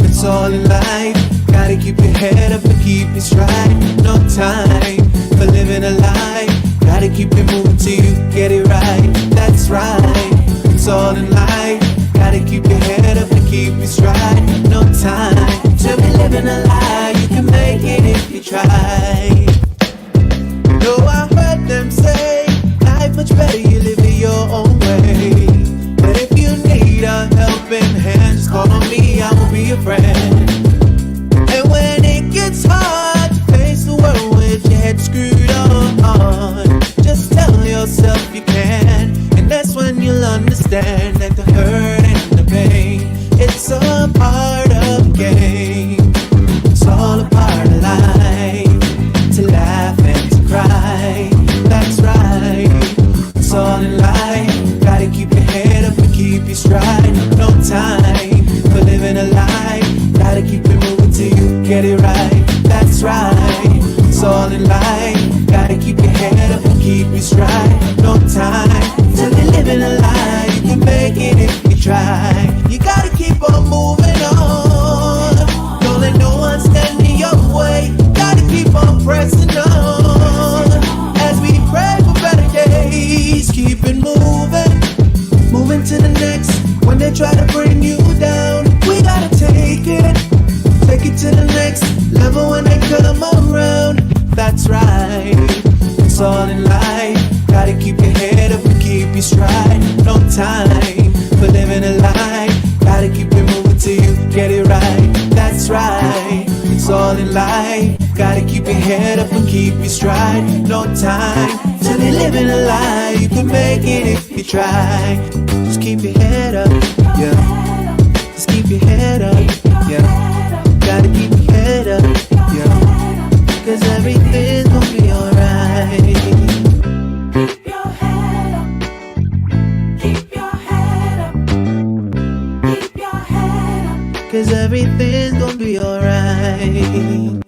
It's all in life. Gotta keep your head up and keep it stride. No time for living a lie. Gotta keep it moving till you get it right. That's right. It's all in life. Gotta keep your head up and keep it stride. No time to be living a lie. You can make it if you try. You know I heard them say life much better you live it your own way. But if you need a helping hand, just call on me, I will be your friend. And when it gets hard to face the world with your head screwed on, just tell yourself you can. And that's when you'll understand that the hurt and the pain, it's a part of the game. It's all a part of life. To laugh and to cry, that's right. It's all in life. Gotta keep your head up and keep your stride. No time for living a lie. Gotta keep it moving till you get it right. That's right. It's all in life. Gotta keep your head up and keep your stride. No time to be living a lie. You can make it if you try. You gotta keep on moving on. Don't let no one stand in your way. Gotta keep on pressing on. As we pray for better days, keep it moving. Moving to the next. When they try to bring you down, we gotta take it. Take it to the next level when they come around. That's right. It's all in life. Gotta keep your head up and keep your stride. No time for living a lie. Gotta keep it moving till you get it right. That's right. It's all in life. Gotta keep your head up and keep your stride. No time to be living a lie. You can make it if you try. Just keep your head up, yeah. Just keep your head up, yeah. Gotta keep your head up, yeah. Cause everything's gonna be alright. Keep your head up. Keep your head up. Keep your head up. Cause everything's gonna be alright.